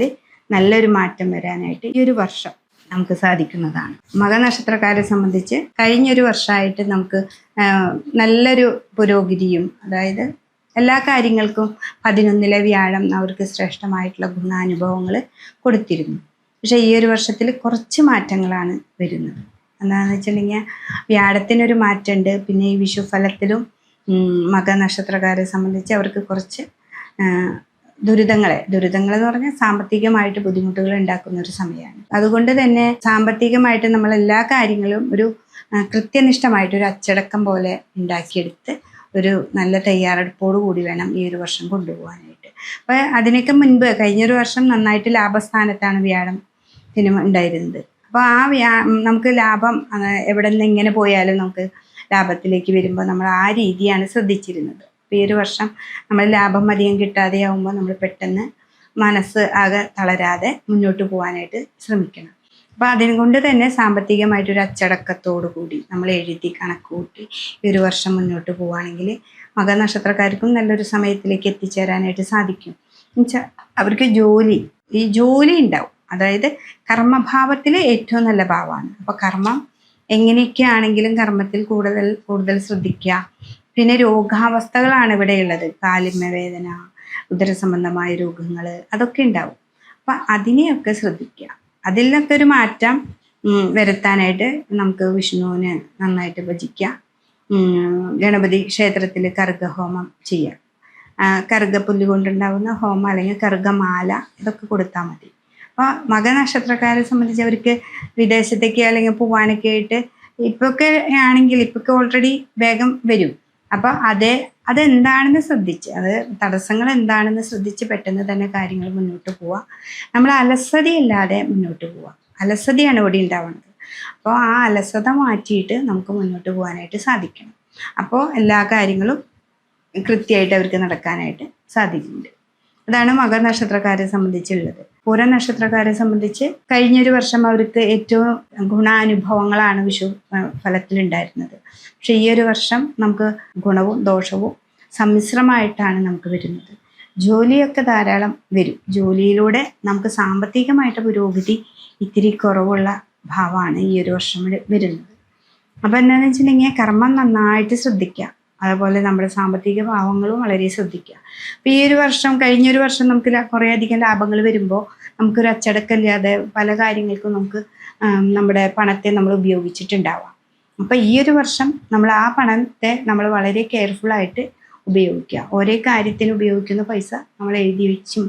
നല്ലൊരു മാറ്റം വരാനായിട്ട് ഈ ഒരു വർഷം നമുക്ക് സാധിക്കുന്നതാണ്. മകനക്ഷത്രക്കാരെ സംബന്ധിച്ച് കഴിഞ്ഞൊരു വർഷമായിട്ട് നമുക്ക് നല്ലൊരു പുരോഗതിയും, അതായത് എല്ലാ കാര്യങ്ങൾക്കും 11-ലെ വ്യാഴം അവർക്ക് ശ്രേഷ്ഠമായിട്ടുള്ള ഗുണാനുഭവങ്ങൾ കൊടുത്തിരുന്നു. പക്ഷേ ഈ ഒരു വർഷത്തിൽ കുറച്ച് മാറ്റങ്ങളാണ് വരുന്നത്. എന്താണെന്ന് വെച്ചിട്ടുണ്ടെങ്കിൽ വ്യാഴത്തിനൊരു മാറ്റമുണ്ട്. പിന്നെ ഈ വിഷുഫലത്തിലും മകനക്ഷത്രക്കാരെ സംബന്ധിച്ച് അവർക്ക് കുറച്ച് ദുരിതങ്ങൾ എന്ന് പറഞ്ഞാൽ സാമ്പത്തികമായിട്ട് ബുദ്ധിമുട്ടുകൾ ഉണ്ടാക്കുന്ന ഒരു സമയമാണ്. അതുകൊണ്ട് തന്നെ സാമ്പത്തികമായിട്ട് നമ്മൾ എല്ലാ കാര്യങ്ങളും ഒരു കൃത്യനിഷ്ഠമായിട്ട് ഒരു അച്ചടക്കം പോലെ ഉണ്ടാക്കിയെടുത്ത് ഒരു നല്ല തയ്യാറെടുപ്പോടു കൂടി വേണം ഈ ഒരു വർഷം കൊണ്ടുപോകാനായിട്ട്. അപ്പോൾ അതിനൊക്കെ മുൻപ് കഴിഞ്ഞൊരു വർഷം നന്നായിട്ട് ലാഭസ്ഥാനത്താണ് വ്യാഴം ഉണ്ടായിരുന്നത്. അപ്പോൾ നമുക്ക് ലാഭം എവിടെ നിന്ന് എങ്ങനെ പോയാലും നമുക്ക് ലാഭത്തിലേക്ക് വരുമ്പോൾ നമ്മൾ ആ രീതിയാണ് ശ്രദ്ധിച്ചിരുന്നത്. അപ്പോൾ ഈ ഒരു വർഷം നമ്മൾ ലാഭം അധികം കിട്ടാതെ ആകുമ്പോൾ നമ്മൾ പെട്ടെന്ന് മനസ്സ് ആകെ തളരാതെ മുന്നോട്ട് പോകാനായിട്ട് ശ്രമിക്കണം. അപ്പോൾ അതിനുകൊണ്ട് തന്നെ സാമ്പത്തികമായിട്ടൊരു അച്ചടക്കത്തോടു കൂടി നമ്മൾ എഴുതി കണക്ക് കൂട്ടി ഈ ഒരു വർഷം മുന്നോട്ട് പോവുകയാണെങ്കിൽ മകനക്ഷത്രക്കാർക്കും നല്ലൊരു സമയത്തിലേക്ക് എത്തിച്ചേരാനായിട്ട് സാധിക്കും. എന്നുവെച്ചാൽ അവർക്ക് ജോലി ഉണ്ടാവും. അതായത് കർമ്മഭാവത്തിൽ ഏറ്റവും നല്ല ഭാവമാണ്. അപ്പോൾ കർമ്മം എങ്ങനെയൊക്കെയാണെങ്കിലും കർമ്മത്തിൽ കൂടുതൽ ശ്രദ്ധിക്കുക. പിന്നെ രോഗാവസ്ഥകളാണ് ഇവിടെയുള്ളത്. കാലിന്മ വേദന, ഉദരസംബന്ധമായ രോഗങ്ങൾ അതൊക്കെ ഉണ്ടാവും. അപ്പം അതിനെയൊക്കെ ശ്രദ്ധിക്കുക. അതിലൊക്കെ ഒരു മാറ്റം വരുത്താനായിട്ട് നമുക്ക് വിഷ്ണുവിനെ നന്നായിട്ട് ഭജിക്കുക. ഗണപതി ക്ഷേത്രത്തിൽ കർഗഹോമം ചെയ്യുക. കർഗപ്പുല്ല് കൊണ്ടുണ്ടാകുന്ന ഹോമം അല്ലെങ്കിൽ കർഗമാല ഇതൊക്കെ കൊടുത്താൽ മതി. അപ്പോൾ മകനക്ഷത്രക്കാരെ സംബന്ധിച്ച് അവർക്ക് വിദേശത്തേക്ക് അല്ലെങ്കിൽ പോകാനൊക്കെ ആയിട്ട് ഇപ്പൊക്കെ ആണെങ്കിൽ ഇപ്പൊക്കെ ഓൾറെഡി വേഗം വരും. അപ്പോൾ അതെന്താണെന്ന് ശ്രദ്ധിച്ച് തടസ്സങ്ങൾ എന്താണെന്ന് ശ്രദ്ധിച്ച് പെട്ടെന്ന് തന്നെ കാര്യങ്ങൾ മുന്നോട്ട് പോവുക. നമ്മൾ അലസതയില്ലാതെ മുന്നോട്ട് പോവുക. അലസതയാണ് ഇവിടെ ഉണ്ടാവുന്നത്. അപ്പോൾ ആ അലസത മാറ്റിയിട്ട് നമുക്ക് മുന്നോട്ട് പോകാനായിട്ട് സാധിക്കണം. അപ്പോൾ എല്ലാ കാര്യങ്ങളും കൃത്യമായിട്ട് അവർക്ക് നടക്കാനായിട്ട് സാധിക്കുന്നുണ്ട്. അതാണ് മകനക്ഷത്രക്കാരെ സംബന്ധിച്ചുള്ളത്. പൂരം നക്ഷത്രക്കാരെ സംബന്ധിച്ച് കഴിഞ്ഞൊരു വർഷം അവർക്ക് ഏറ്റവും ഗുണാനുഭവങ്ങളാണ് വിഷു ഫലത്തിലുണ്ടായിരുന്നത്. പക്ഷെ ഈ ഒരു വർഷം നമുക്ക് ഗുണവും ദോഷവും സമ്മിശ്രമായിട്ടാണ് നമുക്ക് വരുന്നത്. ജോലിയൊക്കെ ധാരാളം വരും. ജോലിയിലൂടെ നമുക്ക് സാമ്പത്തികമായിട്ട് പുരോഗതി ഇത്തിരി കുറവുള്ള ഭാവമാണ് ഈ ഒരു വർഷം വരുന്നത്. അപ്പോൾ എന്താണെന്ന് വെച്ചിട്ടുണ്ടെങ്കിൽ കർമ്മം നന്നായിട്ട് ശ്രദ്ധിക്കുക. അതുപോലെ നമ്മുടെ സാമ്പത്തിക ഭാവങ്ങളും വളരെ ശ്രദ്ധിക്കുക. അപ്പോൾ ഈ ഒരു വർഷം കഴിഞ്ഞൊരു വർഷം നമുക്ക് കുറേയധികം ലാഭങ്ങൾ വരുമ്പോൾ നമുക്കൊരു അച്ചടക്കമില്ലാതെ പല കാര്യങ്ങൾക്കും നമുക്ക് നമ്മുടെ പണത്തെ നമ്മൾ ഉപയോഗിച്ചിട്ടുണ്ടാവാം. അപ്പോൾ ഈ ഒരു വർഷം നമ്മൾ ആ പണത്തെ നമ്മൾ വളരെ കെയർഫുള്ളായിട്ട് ഉപയോഗിക്കുക. ഓരോ കാര്യത്തിന് ഉപയോഗിക്കുന്ന പൈസ നമ്മൾ എഴുതി വെച്ചും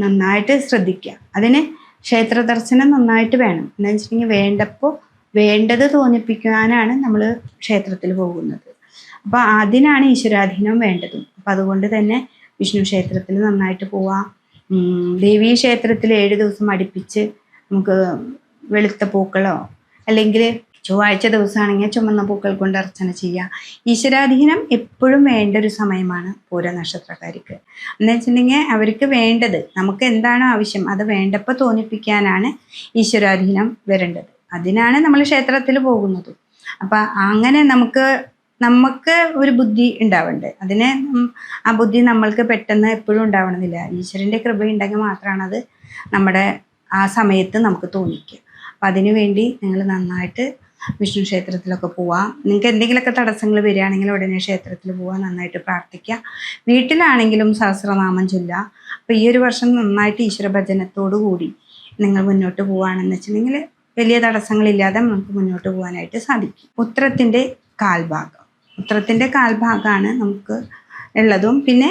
നന്നായിട്ട് ശ്രദ്ധിക്കുക. അതിന് ക്ഷേത്ര ദർശനം നന്നായിട്ട് വേണം. എന്താണെന്ന് വെച്ചിട്ടുണ്ടെങ്കിൽ വേണ്ടപ്പോൾ വേണ്ടത് തോന്നിപ്പിക്കാനാണ് നമ്മൾ ക്ഷേത്രത്തിൽ പോകുന്നത്. അപ്പോൾ അതിനാണ് ഈശ്വരാധീനം വേണ്ടതും. അപ്പം അതുകൊണ്ട് തന്നെ വിഷ്ണു ക്ഷേത്രത്തിൽ നന്നായിട്ട് പോവാം. ദേവീ ക്ഷേത്രത്തിൽ 7 ദിവസം അടുപ്പിച്ച് നമുക്ക് വെളുത്ത പൂക്കളോ അല്ലെങ്കിൽ ചൊവ്വാഴ്ച ദിവസമാണെങ്കിൽ ചുമന്ന പൂക്കൾ കൊണ്ട് അർച്ചന ചെയ്യാം. ഈശ്വരാധീനം എപ്പോഴും വേണ്ട ഒരു സമയമാണ് പൂര നക്ഷത്രക്കാർക്ക്. എന്ന് വെച്ചിട്ടുണ്ടെങ്കിൽ അവർക്ക് വേണ്ടത് നമുക്ക് എന്താണോ ആവശ്യം അത് വേണ്ടപ്പോൾ തോന്നിപ്പിക്കാനാണ് ഈശ്വരാധീനം വരേണ്ടത്. അതിനാണ് നമ്മൾ ക്ഷേത്രത്തിൽ പോകുന്നത്. അപ്പം അങ്ങനെ നമുക്ക് ഒരു ബുദ്ധി ഉണ്ടാവണ്ടേ. ആ ബുദ്ധി നമ്മൾക്ക് പെട്ടെന്ന് എപ്പോഴും ഉണ്ടാവണമെന്നില്ല. ഈശ്വരൻ്റെ കൃപ ഉണ്ടെങ്കിൽ മാത്രമാണ് അത് നമ്മുടെ ആ സമയത്ത് നമുക്ക് തോന്നിക്കുക. അപ്പം അതിനു വേണ്ടി നിങ്ങൾ നന്നായിട്ട് വിഷ്ണു ക്ഷേത്രത്തിലൊക്കെ പോവാം. നിങ്ങൾക്ക് എന്തെങ്കിലുമൊക്കെ തടസ്സങ്ങൾ വരികയാണെങ്കിൽ ഉടനെ ക്ഷേത്രത്തിൽ പോവാം, നന്നായിട്ട് പ്രാർത്ഥിക്കുക. വീട്ടിലാണെങ്കിലും സഹസ്രനാമം ചൊല്ലുക. അപ്പോൾ ഈ ഒരു വർഷം നന്നായിട്ട് ഈശ്വര ഭജനത്തോടു കൂടി നിങ്ങൾ മുന്നോട്ട് പോവുകയാണെന്ന് വെച്ചിട്ടുണ്ടെങ്കിൽ വലിയ തടസ്സങ്ങളില്ലാതെ നമുക്ക് മുന്നോട്ട് പോകാനായിട്ട് സാധിക്കും. ഉത്രത്തിൻ്റെ കാൽഭാഗമാണ് നമുക്ക് ഉള്ളതും പിന്നെ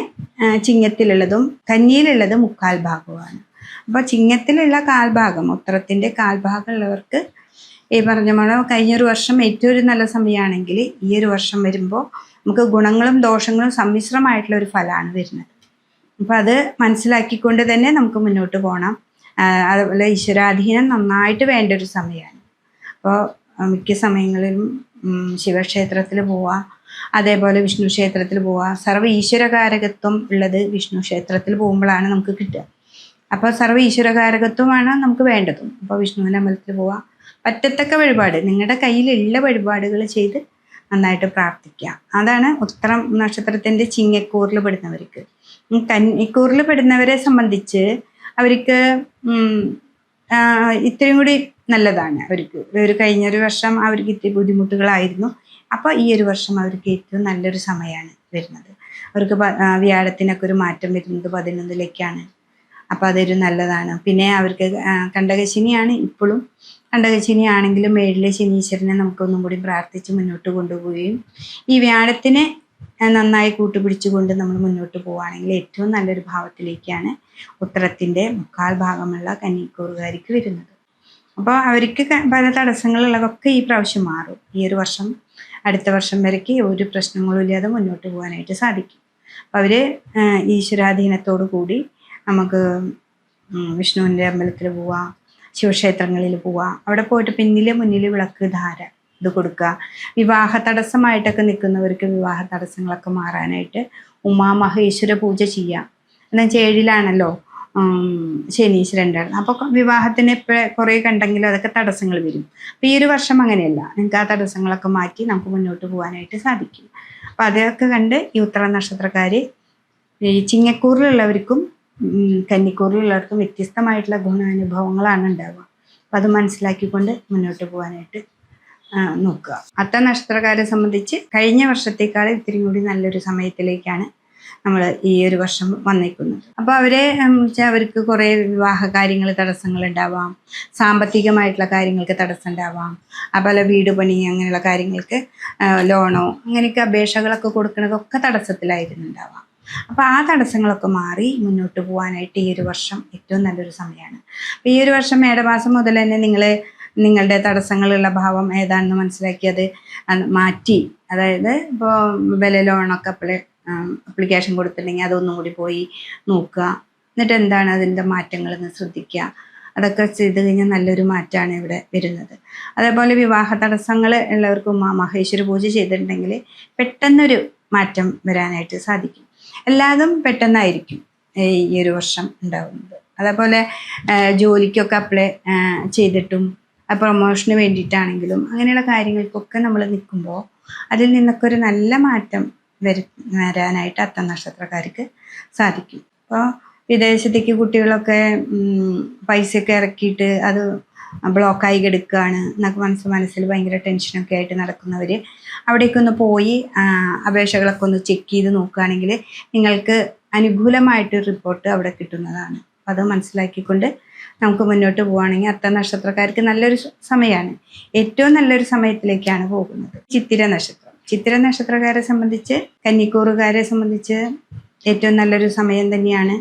ചിങ്ങത്തിലുള്ളതും കന്നിയിലുള്ളത് 1/4 ഭാഗവുമാണ്. അപ്പോൾ ചിങ്ങത്തിലുള്ള കാൽഭാഗം, ഉത്തരത്തിൻ്റെ കാൽഭാഗം ഉള്ളവർക്ക് ഈ പറഞ്ഞ പോലെ കഴിഞ്ഞൊരു വർഷം ഏറ്റവും ഒരു നല്ല സമയമാണെങ്കിൽ ഈ ഒരു വർഷം വരുമ്പോൾ നമുക്ക് ഗുണങ്ങളും ദോഷങ്ങളും സമ്മിശ്രമായിട്ടുള്ള ഒരു ഫലമാണ് വരുന്നത്. അപ്പോൾ അത് മനസ്സിലാക്കിക്കൊണ്ട് തന്നെ നമുക്ക് മുന്നോട്ട് പോകണം. അതുപോലെ ഈശ്വരാധീനം നന്നായിട്ട് വേണ്ട ഒരു സമയമാണ്. അപ്പോൾ മിക്ക സമയങ്ങളിലും ശിവക്ഷേത്രത്തിൽ പോവുക, അതേപോലെ വിഷ്ണു ക്ഷേത്രത്തിൽ പോവുക. സർവ്വ ഈശ്വരകാരകത്വം ഉള്ളത് വിഷ്ണു ക്ഷേത്രത്തിൽ പോകുമ്പോഴാണ് നമുക്ക് കിട്ടുക. അപ്പോൾ സർവ്വ ഈശ്വരകാരകത്വമാണ് നമുക്ക് വേണ്ടതും. അപ്പോൾ വിഷ്ണുവിൻ്റെ അമ്പലത്തിൽ പോവുക, പറ്റത്തക്ക വഴിപാട് നിങ്ങളുടെ കയ്യിലുള്ള വഴിപാടുകൾ ചെയ്ത് നന്നായിട്ട് പ്രാർത്ഥിക്കുക. അതാണ് ഉത്രം നക്ഷത്രത്തിൻ്റെ ചിങ്ങക്കൂറിൽ പെടുന്നവർക്ക്. കന്നിക്കൂറിൽ പെടുന്നവരെ സംബന്ധിച്ച് അവർക്ക് ഇത്രയും കൂടി നല്ലതാണ്. അവർക്ക് ഒരു കഴിഞ്ഞൊരു വർഷം അവർക്ക് ഇത്തിരി ബുദ്ധിമുട്ടുകളായിരുന്നു. അപ്പോൾ ഈ ഒരു വർഷം അവർക്ക് ഏറ്റവും നല്ലൊരു സമയമാണ് വരുന്നത്. അവർക്ക് വ്യാഴത്തിനൊക്കെ ഒരു മാറ്റം വരുന്നത് 11ലേക്കാണ്. അപ്പോൾ അതൊരു നല്ലതാണ്. പിന്നെ അവർക്ക് കണ്ടകശനിയാണ് ഇപ്പോഴും. കണ്ടകശനി ആണെങ്കിലും 7ലെ ശനീശ്വരനെ നമുക്കൊന്നും കൂടി പ്രാർത്ഥിച്ച് മുന്നോട്ട് കൊണ്ടുപോവുകയും ഈ വ്യാഴത്തിനെ നന്നായി കൂട്ടുപിടിച്ചുകൊണ്ട് നമ്മൾ മുന്നോട്ട് പോവുകയാണെങ്കിൽ ഏറ്റവും നല്ലൊരു ഭാവത്തിലേക്കാണ് ഉത്തരത്തിൻ്റെ 1/4 ഭാഗമുള്ള കന്നിക്കൂറുകാർക്ക് വരുന്നത്. അപ്പോൾ അവർക്ക് പല തടസ്സങ്ങളുള്ളതൊക്കെ ഈ പ്രാവശ്യം മാറും. ഈ ഒരു വർഷം അടുത്ത വർഷം വരയ്ക്ക് ഒരു പ്രശ്നങ്ങളും ഇല്ലാതെ മുന്നോട്ട് പോകാനായിട്ട് സാധിക്കും. അപ്പോൾ അവർ ഈശ്വരാധീനത്തോടു കൂടി നമുക്ക് വിഷ്ണുവിൻ്റെ അമ്പലത്തിൽ പോവാം, ശിവക്ഷേത്രങ്ങളിൽ പോവാം. അവിടെ പോയിട്ട് പിന്നിലെ മുന്നിൽ വിളക്ക് ധാര ഇത് കൊടുക്കുക. വിവാഹ തടസ്സമായിട്ടൊക്കെ നിൽക്കുന്നവർക്ക് വിവാഹ തടസ്സങ്ങളൊക്കെ മാറാനായിട്ട് ഉമാമഹേശ്വര പൂജ ചെയ്യാം. എന്നുവെച്ചാൽ 7ലാണല്ലോ ശനീശ്വരൻ ഉണ്ടായിരുന്നു. അപ്പോൾ വിവാഹത്തിന് കുറേ കണ്ടെങ്കിലും അതൊക്കെ തടസ്സങ്ങൾ വരും. അപ്പോൾ ഈ ഒരു വർഷം അങ്ങനെയല്ല, നിങ്ങൾക്ക് ആ തടസ്സങ്ങളൊക്കെ മാറ്റി നമുക്ക് മുന്നോട്ട് പോകാനായിട്ട് സാധിക്കും. അപ്പോൾ അതൊക്കെ കണ്ട് ഈ ഉത്തര നക്ഷത്രക്കാർ ഈ ചിങ്ങക്കൂറിലുള്ളവർക്കും കന്നിക്കൂറിലുള്ളവർക്കും വ്യത്യസ്തമായിട്ടുള്ള ഗുണാനുഭവങ്ങളാണ് ഉണ്ടാവുക. അപ്പോൾ അത് മനസ്സിലാക്കിക്കൊണ്ട് മുന്നോട്ട് പോകാനായിട്ട് നോക്കുക. അത്ത നക്ഷത്രക്കാരെ സംബന്ധിച്ച് കഴിഞ്ഞ വർഷത്തേക്കാൾ ഇത്തിരി കൂടി നല്ലൊരു സമയത്തിലേക്കാണ് നമ്മൾ ഈ ഒരു വർഷം വന്നേക്കുന്നത്. അപ്പോൾ അവർക്ക് കുറേ വിവാഹ കാര്യങ്ങൾ തടസ്സങ്ങൾ ഉണ്ടാവാം, സാമ്പത്തികമായിട്ടുള്ള കാര്യങ്ങൾക്ക് തടസ്സം ഉണ്ടാവാം, അതുപോലെ വീട് പണി അങ്ങനെയുള്ള കാര്യങ്ങൾക്ക് ലോണോ അങ്ങനെയൊക്കെ അപേക്ഷകളൊക്കെ കൊടുക്കുന്നതൊക്കെ തടസ്സത്തിലായിരുന്നുണ്ടാവാം. അപ്പോൾ ആ തടസ്സങ്ങളൊക്കെ മാറി മുന്നോട്ട് പോകാനായിട്ട് ഈ ഒരു വർഷം ഏറ്റവും നല്ലൊരു സമയമാണ്. അപ്പോൾ ഈ ഒരു വർഷം മേടമാസം മുതൽ തന്നെ നിങ്ങളുടെ തടസ്സങ്ങളുള്ള ഭാവം ഏതാണെന്ന് മനസ്സിലാക്കി അത് മാറ്റി, അതായത് ഇപ്പോൾ വില ലോണൊക്കെ അപ്ലിക്കേഷൻ കൊടുത്തിട്ടുണ്ടെങ്കിൽ അതൊന്നും കൂടി പോയി നോക്കുക. എന്നിട്ട് എന്താണ് അതിൻ്റെ മാറ്റങ്ങളെന്ന് ശ്രദ്ധിക്കുക. അതൊക്കെ ചെയ്ത് കഴിഞ്ഞാൽ നല്ലൊരു മാറ്റമാണ് ഇവിടെ വരുന്നത്. അതേപോലെ വിവാഹ തടസ്സങ്ങൾ ഉള്ളവർക്ക് മഹേശ്വര പൂജ ചെയ്തിട്ടുണ്ടെങ്കിൽ പെട്ടെന്നൊരു മാറ്റം വരാനായിട്ട് സാധിക്കും. എല്ലാതും പെട്ടെന്നായിരിക്കും ഈ ഒരു വർഷം ഉണ്ടാകുന്നത്. അതേപോലെ ജോലിക്കൊക്കെ അപ്ലൈ ചെയ്തിട്ടും പ്രൊമോഷന് വേണ്ടിയിട്ടാണെങ്കിലും അങ്ങനെയുള്ള കാര്യങ്ങൾക്കൊക്കെ നമ്മൾ നിൽക്കുമ്പോൾ അതിൽ നിന്നൊക്കെ ഒരു നല്ല മാറ്റം വരാനായിട്ട് അത്ത നക്ഷത്രക്കാർക്ക് സാധിക്കും. അപ്പോൾ വിദേശത്തേക്ക് കുട്ടികളൊക്കെ പൈസയൊക്കെ ഇറക്കിയിട്ട് അത് ബ്ലോക്കായി കിടക്കുകയാണ് എന്നൊക്കെ മനസ്സിൽ ഭയങ്കര ടെൻഷനൊക്കെ ആയിട്ട് നടക്കുന്നവർ അവിടേക്കൊന്ന് പോയി അപേക്ഷകളൊക്കെ ഒന്ന് ചെക്ക് ചെയ്ത് നോക്കുകയാണെങ്കിൽ നിങ്ങൾക്ക് അനുകൂലമായിട്ട് റിപ്പോർട്ട് അവിടെ കിട്ടുന്നതാണ്. അപ്പോൾ അത് മനസ്സിലാക്കിക്കൊണ്ട് നമുക്ക് മുന്നോട്ട് പോവുകയാണെങ്കിൽ അത്ത നക്ഷത്രക്കാർക്ക് നല്ലൊരു സമയമാണ്. ഏറ്റവും നല്ലൊരു സമയത്തിലേക്കാണ് പോകുന്നത്. ചിത്തിര നക്ഷത്രക്കാരെ സംബന്ധിച്ച് കന്നിക്കൂറുകാരെ സംബന്ധിച്ച് ഏറ്റവും നല്ലൊരു സമയം തന്നെയാണ്.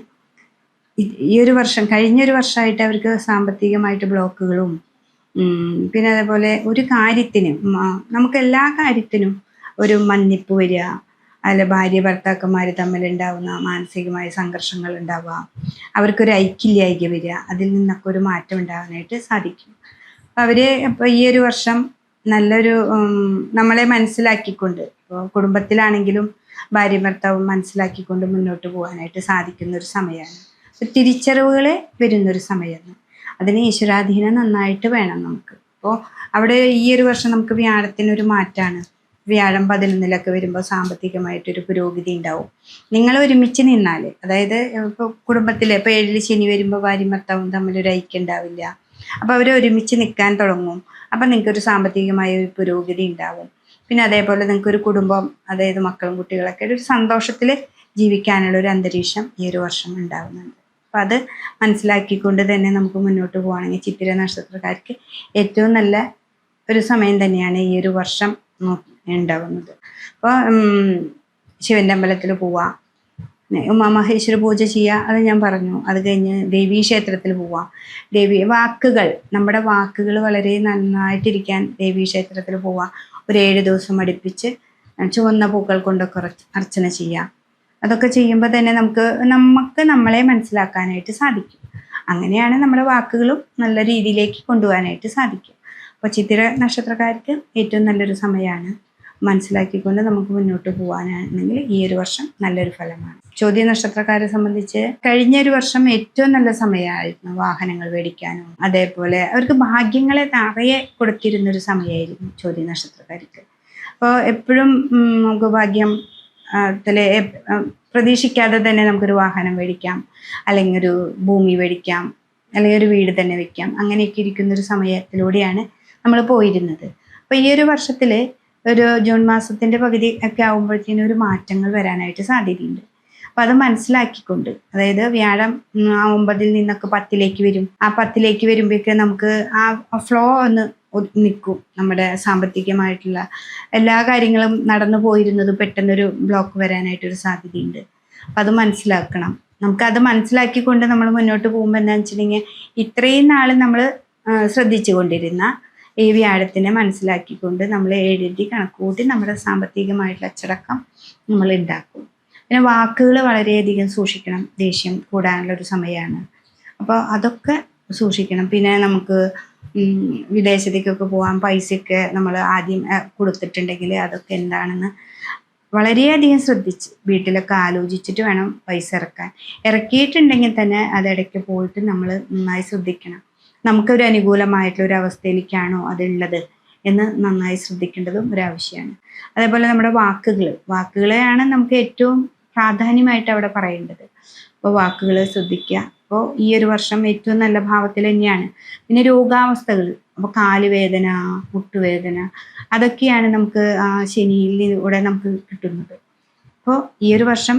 ഈ ഒരു വർഷം കഴിഞ്ഞൊരു വർഷമായിട്ട് അവർക്ക് സാമ്പത്തികമായിട്ട് ബ്ലോക്കുകളും പിന്നെ അതേപോലെ ഒരു കാര്യത്തിനും നമുക്ക് എല്ലാ കാര്യത്തിനും ഒരു മന്നിപ്പ് വരിക, അല്ല ഭാര്യ ഭർത്താക്കന്മാർ തമ്മിലുണ്ടാവുന്ന മാനസികമായ സംഘർഷങ്ങൾ ഉണ്ടാവുക, അവർക്കൊരു ഐക്യമില്ലായ്ക വരിക, അതിൽ നിന്നൊക്കെ ഒരു മാറ്റം ഉണ്ടാകാനായിട്ട് സാധിക്കും. അവർ ഇപ്പോൾ ഈ ഒരു വർഷം നല്ലൊരു നമ്മളെ മനസ്സിലാക്കിക്കൊണ്ട്, ഇപ്പോൾ കുടുംബത്തിലാണെങ്കിലും ഭാര്യ ഭർത്താവും മനസ്സിലാക്കിക്കൊണ്ട് മുന്നോട്ട് പോകാനായിട്ട് സാധിക്കുന്ന ഒരു സമയമാണ്. തിരിച്ചറിവുകൾ വരുന്നൊരു സമയമാണ്. അതിന് ഈശ്വരാധീനം നന്നായിട്ട് വേണം നമുക്ക്. അപ്പോൾ അവിടെ ഈ ഒരു വർഷം നമുക്ക് വ്യാഴത്തിനൊരു മാറ്റമാണ്. വ്യാഴം 11ലൊക്കെ വരുമ്പോൾ സാമ്പത്തികമായിട്ടൊരു പുരോഗതി ഉണ്ടാവും. നിങ്ങൾ ഒരുമിച്ച് നിന്നാൽ, അതായത് ഇപ്പോൾ കുടുംബത്തിൽ ഇപ്പോൾ 7ൽ ശനി വരുമ്പോൾ ഭാര്യ ഭർത്താവും തമ്മിലൊരു ഐക്യം ഉണ്ടാവില്ല. അപ്പോൾ അവർ ഒരുമിച്ച് നിൽക്കാൻ തുടങ്ങും. അപ്പം നിങ്ങൾക്കൊരു സാമ്പത്തികമായ ഒരു പുരോഗതി ഉണ്ടാവും. പിന്നെ അതേപോലെ നിങ്ങൾക്കൊരു കുടുംബം, അതായത് മക്കളും കുട്ടികളൊക്കെ ഒരു സന്തോഷത്തിൽ ജീവിക്കാനുള്ള ഒരു അന്തരീക്ഷം ഈ ഒരു വർഷം ഉണ്ടാകുന്നുണ്ട്. അപ്പോൾ അത് മനസ്സിലാക്കിക്കൊണ്ട് തന്നെ നമുക്ക് മുന്നോട്ട് പോവുകയാണെങ്കിൽ ചിത്തിര നക്ഷത്രക്കാർക്ക് ഏറ്റവും നല്ല ഒരു സമയം തന്നെയാണ് ഈ ഒരു വർഷം ഉണ്ടാകുന്നത്. അപ്പോൾ ശിവൻ്റെ അമ്പലത്തിൽ പോവാം, ഉമാമഹേശ്വര പൂജ ചെയ്യുക, അത് ഞാൻ പറഞ്ഞു. അത് കഴിഞ്ഞ് ദേവീ ക്ഷേത്രത്തിൽ പോവാം. വാക്കുകൾ, നമ്മുടെ വാക്കുകൾ വളരെ നന്നായിട്ടിരിക്കാൻ ദേവീ ക്ഷേത്രത്തിൽ പോവാം. ഒരു 7 ദിവസം അടുപ്പിച്ച് ചുവന്ന പൂക്കൾ കൊണ്ടൊക്കെ അർച്ചന ചെയ്യാം. അതൊക്കെ ചെയ്യുമ്പോൾ തന്നെ നമുക്ക് നമ്മളെ മനസ്സിലാക്കാനായിട്ട് സാധിക്കും. അങ്ങനെയാണ് നമ്മുടെ വാക്കുകളും നല്ല രീതിയിലേക്ക് കൊണ്ടുപോകാനായിട്ട് സാധിക്കും. അപ്പോൾ ചിത്തിര നക്ഷത്രക്കാർക്ക് ഏറ്റവും നല്ലൊരു സമയമാണ്. മനസ്സിലാക്കിക്കൊണ്ട് നമുക്ക് മുന്നോട്ട് പോകാനാണെങ്കിൽ ഈ ഒരു വർഷം നല്ലൊരു ഫലമാണ്. ചോദ്യ നക്ഷത്രക്കാരെ സംബന്ധിച്ച് കഴിഞ്ഞ ഒരു വർഷം ഏറ്റവും നല്ല സമയമായിരുന്നു വാഹനങ്ങൾ മേടിക്കാനും, അതേപോലെ അവർക്ക് ഭാഗ്യങ്ങളെ നിറയെ കൊടുത്തിരുന്നൊരു സമയമായിരുന്നു ചോദ്യ നക്ഷത്രക്കാർക്ക്. അപ്പോൾ എപ്പോഴും നമുക്ക് ഭാഗ്യം പ്രതീക്ഷിക്കാതെ തന്നെ നമുക്കൊരു വാഹനം മേടിക്കാം, അല്ലെങ്കിൽ ഒരു ഭൂമി മേടിക്കാം, അല്ലെങ്കിൽ ഒരു വീട് തന്നെ വെക്കാം. അങ്ങനെയൊക്കെ ഇരിക്കുന്നൊരു സമയത്തിലൂടെയാണ് നമ്മൾ പോയിരുന്നത്. അപ്പോൾ ഈ ഒരു വർഷത്തിൽ ഒരു ജൂൺ മാസത്തിൻ്റെ പകുതി ഒക്കെ ആകുമ്പോഴത്തേനും ഒരു മാറ്റങ്ങൾ വരാനായിട്ട് സാധ്യതയുണ്ട്. അപ്പം അത് മനസ്സിലാക്കിക്കൊണ്ട്, അതായത് വ്യാഴം 9 നിന്നൊക്കെ 10 വരും. ആ 10 വരുമ്പോഴേക്ക് നമുക്ക് ആ ഫ്ലോ ഒന്ന് നിൽക്കും. നമ്മുടെ സാമ്പത്തികമായിട്ടുള്ള എല്ലാ കാര്യങ്ങളും നടന്നു പോയിരുന്നത് പെട്ടെന്നൊരു ബ്ലോക്ക് വരാനായിട്ടൊരു സാധ്യതയുണ്ട്. അപ്പം അത് മനസ്സിലാക്കണം. നമുക്കത് മനസ്സിലാക്കിക്കൊണ്ട് നമ്മൾ മുന്നോട്ട് പോകുമ്പോൾ എന്താണെന്ന് വെച്ചിട്ടുണ്ടെങ്കിൽ, ഇത്രയും നാൾ നമ്മൾ ശ്രദ്ധിച്ചു കൊണ്ടിരുന്ന ഈ വ്യാഴത്തിനെ മനസ്സിലാക്കിക്കൊണ്ട് നമ്മൾ എഴുതി കണക്കുകൂട്ടി നമ്മുടെ സാമ്പത്തികമായിട്ടുള്ള അച്ചടക്കം നമ്മൾ ഉണ്ടാക്കും. പിന്നെ വാക്കുകൾ വളരെയധികം സൂക്ഷിക്കണം. ദേഷ്യം കൂടാനുള്ളൊരു സമയമാണ്. അപ്പോൾ അതൊക്കെ സൂക്ഷിക്കണം. പിന്നെ നമുക്ക് വിദേശത്തേക്കൊക്കെ പോകാൻ പൈസയൊക്കെ നമ്മൾ ആദ്യം കൊടുത്തിട്ടുണ്ടെങ്കിൽ അതൊക്കെ എന്താണെന്ന് വളരെയധികം ശ്രദ്ധിച്ച് വീട്ടിലൊക്കെ ആലോചിച്ചിട്ട് വേണം പൈസ ഇറക്കാൻ. ഇറക്കിയിട്ടുണ്ടെങ്കിൽ തന്നെ അതിടയ്ക്ക് പോയിട്ട് നമ്മൾ നന്നായി ശ്രദ്ധിക്കണം. നമുക്കൊരു അനുകൂലമായിട്ടുള്ളൊരു അവസ്ഥയിലേക്കാണോ അതുള്ളത് എന്ന് നന്നായി ശ്രദ്ധിക്കേണ്ടതും ഒരാവശ്യമാണ്. അതേപോലെ നമ്മുടെ വാക്കുകളെയാണ് നമുക്ക് ഏറ്റവും പ്രാധാന്യമായിട്ട് അവിടെ പറയേണ്ടത്. അപ്പോൾ വാക്കുകൾ ശ്രദ്ധിക്കുക. അപ്പോൾ ഈ ഒരു വർഷം ഏറ്റവും നല്ല ഭാവത്തിൽ തന്നെയാണ്. പിന്നെ രോഗാവസ്ഥകൾ, അപ്പോൾ കാലുവേദന, മുട്ടുവേദന, അതൊക്കെയാണ് നമുക്ക് ആ ശനിയിലൂടെ നമുക്ക് കിട്ടുന്നത്. അപ്പോൾ ഈ ഒരു വർഷം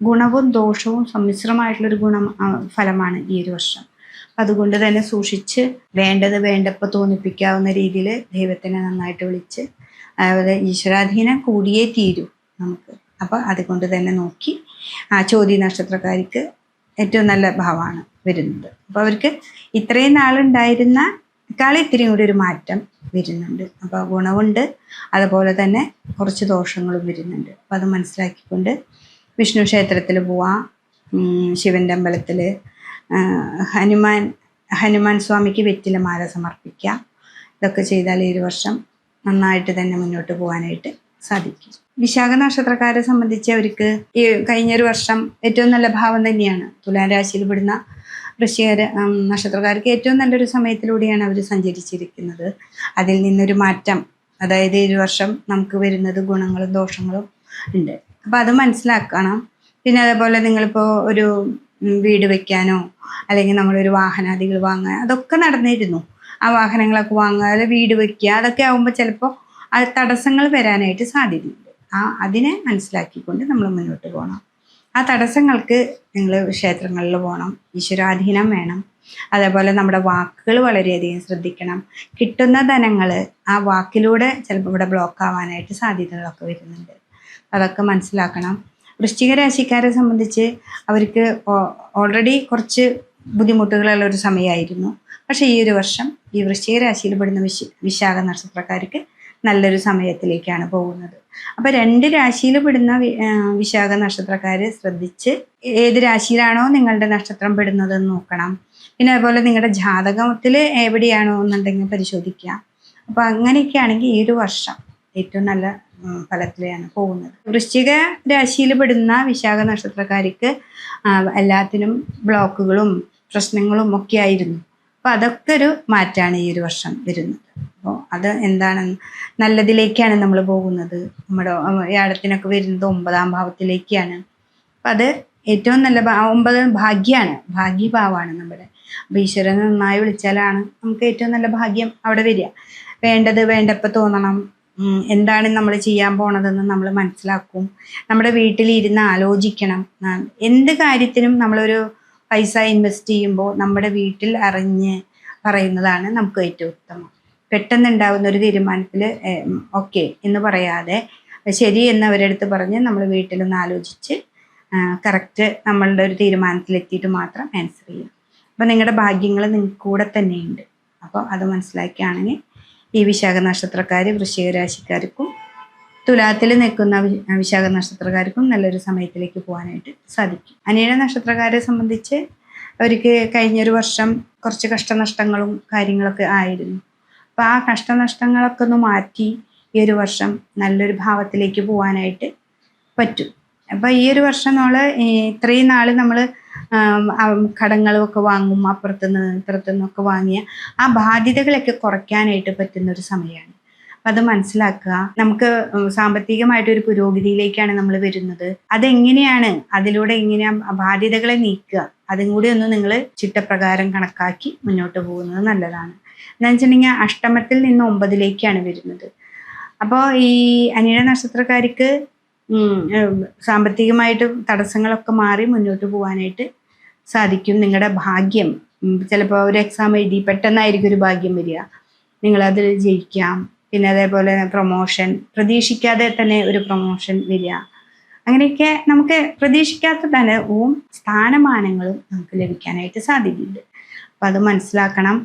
ഗുണവും ദോഷവും സമ്മിശ്രമായിട്ടുള്ളൊരു ഫലമാണ് ഈ ഒരു വർഷം. അതുകൊണ്ട് തന്നെ സൂക്ഷിച്ച് വേണ്ടപ്പോൾ തോന്നിപ്പിക്കാവുന്ന രീതിയിൽ ദൈവത്തിനെ നന്നായിട്ട് വിളിച്ച്, അതുപോലെ ഈശ്വരാധീനം കൂടിയേ തീരൂ നമുക്ക്. അപ്പോൾ അതുകൊണ്ട് തന്നെ നോക്കി ചോദ്യ നക്ഷത്രക്കാർക്ക് ഏറ്റവും നല്ല ഭാവമാണ് വരുന്നത്. അപ്പോൾ അവർക്ക് ഇത്രയും നാളുണ്ടായിരുന്ന ഇത്തിരിയും കൂടി ഒരു മാറ്റം വരുന്നുണ്ട്. അപ്പോൾ ഗുണമുണ്ട്, അതുപോലെ തന്നെ കുറച്ച് ദോഷങ്ങളും വരുന്നുണ്ട്. അപ്പോൾ അത് മനസ്സിലാക്കിക്കൊണ്ട് വിഷ്ണു ക്ഷേത്രത്തിൽ പോവാം, ശിവൻ്റെ അമ്പലത്തിൽ ഹനുമാൻ സ്വാമിക്ക് വെറ്റിലമാല സമർപ്പിക്കുക. ഇതൊക്കെ ചെയ്താൽ ഈ ഒരു വർഷം നന്നായിട്ട് തന്നെ മുന്നോട്ട് പോകാനായിട്ട് സാധിക്കും. വിശാഖ നക്ഷത്രക്കാരെ സംബന്ധിച്ച് അവർക്ക് ഈ കഴിഞ്ഞൊരു വർഷം ഏറ്റവും നല്ല ഭാവം തന്നെയാണ്. തുലാം രാശിയിൽ പെടുന്ന വൃശ്ചിക നക്ഷത്രക്കാർക്ക് ഏറ്റവും നല്ലൊരു സമയത്തിലൂടെയാണ് അവർ സഞ്ചരിച്ചിരിക്കുന്നത്. അതിൽ നിന്നൊരു മാറ്റം, അതായത് ഈ വർഷം നമുക്ക് വരുന്നത് ഗുണങ്ങളും ദോഷങ്ങളും ഉണ്ട്. അപ്പോൾ അത് മനസ്സിലാക്കണം. പിന്നെ അതേപോലെ നിങ്ങളിപ്പോൾ ഒരു വീട് വെക്കാനോ അല്ലെങ്കിൽ നമ്മളൊരു വാഹനാദികൾ വാങ്ങാൻ അതൊക്കെ നടന്നിരുന്നു. ആ വാഹനങ്ങളൊക്കെ വാങ്ങുക, അല്ലെങ്കിൽ വീട് വെക്കുക, അതൊക്കെ ആകുമ്പോൾ ചിലപ്പോൾ അത് തടസ്സങ്ങൾ വരാനായിട്ട് സാധ്യതയുണ്ട്. അതിനെ മനസ്സിലാക്കിക്കൊണ്ട് നമ്മൾ മുന്നോട്ട് പോകണം. ആ തടസ്സങ്ങൾക്ക് നിങ്ങൾ ക്ഷേത്രങ്ങളിൽ പോകണം, ഈശ്വരാധീനം വേണം. അതേപോലെ നമ്മുടെ വാക്കുകൾ വളരെയധികം ശ്രദ്ധിക്കണം. കിട്ടുന്ന ധനങ്ങൾ ആ വാക്കിലൂടെ ചിലപ്പോൾ ഇവിടെ ബ്ലോക്ക് ആവാനായിട്ട് സാധ്യതകളൊക്കെ വരുന്നുണ്ട്. അതൊക്കെ മനസ്സിലാക്കണം. വൃശ്ചിക രാശിക്കാരെ സംബന്ധിച്ച് അവർക്ക് ഓൾറെഡി കുറച്ച് ബുദ്ധിമുട്ടുകളുള്ള ഒരു സമയമായിരുന്നു. പക്ഷേ ഈ ഒരു വർഷം ഈ വൃശ്ചിക രാശിയിൽ പെടുന്ന വിശാഖ നക്ഷത്രക്കാർക്ക് നല്ലൊരു സമയത്തിലേക്കാണ് പോകുന്നത്. അപ്പോൾ 2 രാശിയിൽ പെടുന്ന വിശാഖ നക്ഷത്രക്കാർ ശ്രദ്ധിച്ച് ഏത് രാശിയിലാണോ നിങ്ങളുടെ നക്ഷത്രം പെടുന്നതെന്ന് നോക്കണം. പിന്നെ അതുപോലെ നിങ്ങളുടെ ജാതകത്തിൽ എവിടെയാണോ എന്നുണ്ടെങ്കിൽ പരിശോധിക്കുക. അപ്പോൾ അങ്ങനെയൊക്കെ ആണെങ്കിൽ ഈ ഒരു വർഷം ഏറ്റവും നല്ല ഫലത്തിലാണ് പോകുന്നത്. വൃശ്ചിക രാശിയിൽ പെടുന്ന വിശാഖ നക്ഷത്രക്കാർക്ക് എല്ലാത്തിനും ബ്ലോക്കുകളും പ്രശ്നങ്ങളും ഒക്കെ ആയിരുന്നു. അപ്പോൾ അതൊക്കെ ഒരു മാറ്റമാണ് ഈ ഒരു വർഷം വരുന്നത്. അപ്പോൾ അത് എന്താണ്, നല്ലതിലേക്കാണ് നമ്മൾ പോകുന്നത്. നമ്മുടെ വ്യാഴത്തിനൊക്കെ വരുന്നത് 9ാം ഭാവത്തിലേക്കാണ്. അപ്പം അത് ഏറ്റവും നല്ല 9 ഭാഗ്യമാണ്, ഭാഗ്യഭാവമാണ് നമ്മുടെ. അപ്പോൾ ഈശ്വരനെ നന്നായി വിളിച്ചാലാണ് നമുക്ക് ഏറ്റവും നല്ല ഭാഗ്യം അവിടെ വരിക. വേണ്ടപ്പോൾ തോന്നണം. എന്താണ് നമ്മൾ ചെയ്യാൻ പോണതെന്ന് നമ്മൾ മനസ്സിലാക്കും. നമ്മുടെ വീട്ടിലിരുന്ന് ആലോചിക്കണം. എന്ത് കാര്യത്തിനും നമ്മളൊരു പൈസ ഇൻവെസ്റ്റ് ചെയ്യുമ്പോൾ നമ്മുടെ വീട്ടിൽ അറിഞ്ഞ് പറയുന്നതാണ് നമുക്ക് ഏറ്റവും ഉത്തമം. പെട്ടെന്നുണ്ടാകുന്ന ഒരു തീരുമാനത്തിൽ ഓക്കെ എന്ന് പറയാതെ ശരി എന്നവരടുത്ത് പറഞ്ഞ് നമ്മൾ വീട്ടിലൊന്ന് ആലോചിച്ച് കറക്റ്റ് നമ്മളുടെ ഒരു തീരുമാനത്തിലെത്തിയിട്ട് മാത്രം ആൻസർ ചെയ്യും. അപ്പോൾ നിങ്ങളുടെ ഭാഗ്യങ്ങൾ നിങ്ങൾക്ക് കൂടെ തന്നെയുണ്ട്. അപ്പോൾ അത് മനസ്സിലാക്കിയാണെങ്കിൽ ഈ വിശാഖ നക്ഷത്രക്കാർ, വൃശ്ചിക രാശിക്കാർക്കും തുലാത്തിൽ നിൽക്കുന്ന വിശാഖ നക്ഷത്രക്കാർക്കും നല്ലൊരു സമയത്തിലേക്ക് പോകാനായിട്ട് സാധിക്കും. അനിഴ നക്ഷത്രക്കാരെ സംബന്ധിച്ച് അവർക്ക് കഴിഞ്ഞൊരു വർഷം കുറച്ച് കഷ്ടനഷ്ടങ്ങളും കാര്യങ്ങളൊക്കെ ആയിരുന്നു. അപ്പോൾ ആ കഷ്ടനഷ്ടങ്ങളൊക്കെ ഒന്ന് മാറ്റി ഈ ഒരു വർഷം നല്ലൊരു ഭാവത്തിലേക്ക് പോകാനായിട്ട് പറ്റും. അപ്പോൾ ഈ ഒരു വർഷം നമ്മൾ ഇത്രയും നാൾ നമ്മൾ കടങ്ങളൊക്കെ വാങ്ങും, അപ്പുറത്തുനിന്ന് ഇപ്പുറത്തുനിന്നൊക്കെ വാങ്ങിയ ആ ബാധ്യതകളൊക്കെ കുറയ്ക്കാനായിട്ട് പറ്റുന്ന ഒരു സമയമാണ്. അപ്പം അത് മനസ്സിലാക്കുക. നമുക്ക് സാമ്പത്തികമായിട്ടൊരു പുരോഗതിയിലേക്കാണ് നമ്മൾ വരുന്നത്. അതെങ്ങനെയാണ്, അതിലൂടെ എങ്ങനെയാണ് ബാധ്യതകളെ നീക്കുക, അതും കൂടി ഒന്ന് നിങ്ങൾ ചിട്ടപ്രകാരം കണക്കാക്കി മുന്നോട്ട് പോകുന്നത് നല്ലതാണ്. എന്താണെന്ന് വെച്ചിട്ടുണ്ടെങ്കിൽ അഷ്ടമത്തിൽ നിന്ന് 9ലേക്കാണ് വരുന്നത്. അപ്പോൾ ഈ അനിഴ നക്ഷത്രക്കാർക്ക് സാമ്പത്തികമായിട്ട് തടസ്സങ്ങളൊക്കെ മാറി മുന്നോട്ട് പോകാനായിട്ട് സാധിക്കും. നിങ്ങളുടെ ഭാഗ്യം, ചിലപ്പോൾ ഒരു എക്സാം എഴുതി പെട്ടെന്നായിരിക്കും ഒരു ഭാഗ്യം വരിക, നിങ്ങളതിൽ ജയിക്കാം. പിന്നെ അതേപോലെ പ്രൊമോഷൻ, പ്രതീക്ഷിക്കാതെ തന്നെ ഒരു പ്രൊമോഷൻ വരിക, അങ്ങനെയൊക്കെ നമുക്ക് പ്രതീക്ഷിക്കാത്ത ധനവും സ്ഥാനമാനങ്ങളും നമുക്ക് ലഭിക്കാനായിട്ട് സാധ്യതയുണ്ട്. അപ്പം അത് മനസ്സിലാക്കണം.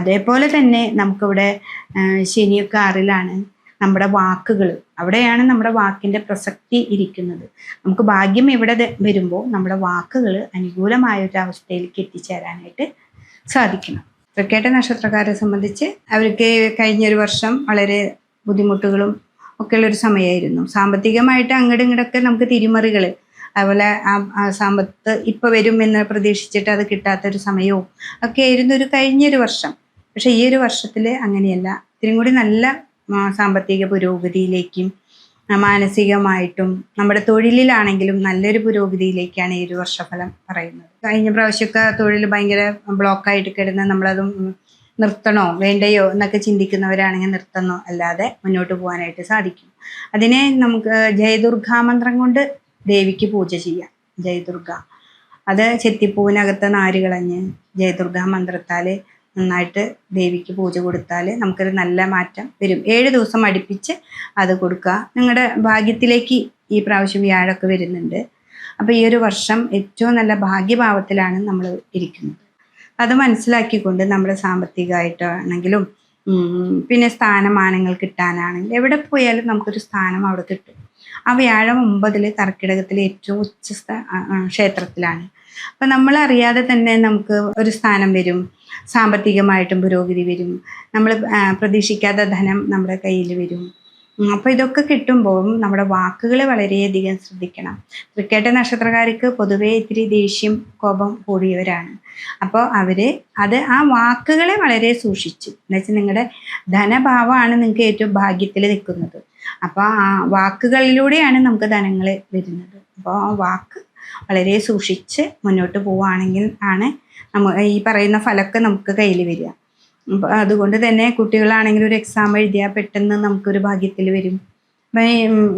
അതേപോലെ തന്നെ നമുക്കിവിടെ ശനിയൊക്കെ 6ലാണ്. നമ്മുടെ വാക്കുകൾ, അവിടെയാണ് നമ്മുടെ വാക്കിൻ്റെ പ്രസക്തി ഇരിക്കുന്നത്. നമുക്ക് ഭാഗ്യം ഇവിടെ വരുമ്പോൾ നമ്മുടെ വാക്കുകൾ അനുകൂലമായൊരു അവസ്ഥയിലേക്ക് എത്തിച്ചേരാനായിട്ട് സാധിക്കണം. തൃക്കേട്ട നക്ഷത്രക്കാരെ സംബന്ധിച്ച് അവർക്ക് കഴിഞ്ഞൊരു വർഷം വളരെ ബുദ്ധിമുട്ടുകളും ഒക്കെയുള്ളൊരു സമയമായിരുന്നു. സാമ്പത്തികമായിട്ട് അങ്ങോട്ടും ഇങ്ങോട്ടൊക്കെ നമുക്ക് തിരിമറികൾ, അതുപോലെ ആ സമ്പത്ത് ഇപ്പോൾ വരും എന്ന് പ്രതീക്ഷിച്ചിട്ട് അത് കിട്ടാത്തൊരു സമയവും ഒക്കെ ആയിരുന്നു കഴിഞ്ഞൊരു വർഷം. പക്ഷേ ഈ ഒരു വർഷത്തിൽ അങ്ങനെയല്ല. ഇത്തിരി കൂടി നല്ല സാമ്പത്തിക പുരോഗതിയിലേക്കും മാനസികമായിട്ടും നമ്മുടെ തൊഴിലിലാണെങ്കിലും നല്ലൊരു പുരോഗതിയിലേക്കാണ് ഈ ഒരു വർഷഫലം പറയുന്നത്. കഴിഞ്ഞ പ്രാവശ്യമൊക്കെ തൊഴിൽ ഭയങ്കര ബ്ലോക്കായിട്ട് കിടന്ന് നമ്മളത് നിർത്തണോ വേണ്ടയോ എന്നൊക്കെ ചിന്തിക്കുന്നവരാണെങ്കിൽ നിർത്തണോ അല്ലാതെ മുന്നോട്ട് പോകാനായിട്ട് സാധിക്കും. അതിനെ നമുക്ക് ജയദുർഗാമന്ത്രം കൊണ്ട് ദേവിക്ക് പൂജ ചെയ്യാം. ജയദുർഗ, അത് ചെത്തിപ്പൂവിനകത്ത് നാര് കളഞ്ഞ് ജയദുർഗാ മന്ത്രത്താൽ നന്നായിട്ട് ദേവിക്ക് പൂജ കൊടുത്താൽ നമുക്കൊരു നല്ല മാറ്റം വരും. 7 ദിവസം അടുപ്പിച്ച് അത് കൊടുക്കുക. നിങ്ങളുടെ ഭാഗ്യത്തിലേക്ക് ഈ പ്രാവശ്യം വ്യാഴമൊക്കെ വരുന്നുണ്ട്. അപ്പോൾ ഈ ഒരു വർഷം ഏറ്റവും നല്ല ഭാഗ്യഭാവത്തിലാണ് നമ്മൾ ഇരിക്കുന്നത്. അത് മനസ്സിലാക്കിക്കൊണ്ട് നമ്മുടെ സാമ്പത്തികമായിട്ടാണെങ്കിലും പിന്നെ സ്ഥാനമാനങ്ങൾ കിട്ടാനാണെങ്കിലും എവിടെ പോയാലും നമുക്കൊരു സ്ഥാനം അവിടെ കിട്ടും. ആ വ്യാഴം 9 കർക്കിടകത്തിലെ ഏറ്റവും ഉച്ച ക്ഷേത്രത്തിലാണ്. അപ്പം നമ്മളറിയാതെ തന്നെ നമുക്ക് ഒരു സ്ഥാനം വരും, സാമ്പത്തികമായിട്ടും പുരോഗതി വരും, നമ്മൾ പ്രതീക്ഷിക്കാത്ത ധനം നമ്മുടെ കയ്യിൽ വരും. അപ്പോൾ ഇതൊക്കെ കിട്ടുമ്പോൾ നമ്മുടെ വാക്കുകൾ വളരെയധികം ശ്രദ്ധിക്കണം. തൃക്കേട്ട നക്ഷത്രക്കാർക്ക് പൊതുവേ ഇത്തിരി ദേഷ്യം, കോപം കൂടിയവരാണ്. അപ്പോൾ ആ വാക്കുകളെ വളരെ സൂക്ഷിച്ചു, എന്നുവെച്ചാൽ നിങ്ങളുടെ ധനഭാവമാണ് നിങ്ങൾക്ക് ഏറ്റവും ഭാഗ്യത്തിൽ നിൽക്കുന്നത്. അപ്പോൾ ആ വാക്കുകളിലൂടെയാണ് നമുക്ക് ധനങ്ങൾ വരുന്നത്. അപ്പോൾ ആ വാക്ക് വളരെ സൂക്ഷിച്ച് മുന്നോട്ട് പോവുകയാണെങ്കിൽ ആണ് ഈ പറയുന്ന ഫലമൊക്കെ നമുക്ക് കയ്യിൽ വരിക. അതുകൊണ്ട് തന്നെ കുട്ടികളാണെങ്കിൽ ഒരു എക്സാം എഴുതിയാൽ പെട്ടെന്ന് നമുക്കൊരു ഭാഗ്യത്തിൽ വരും.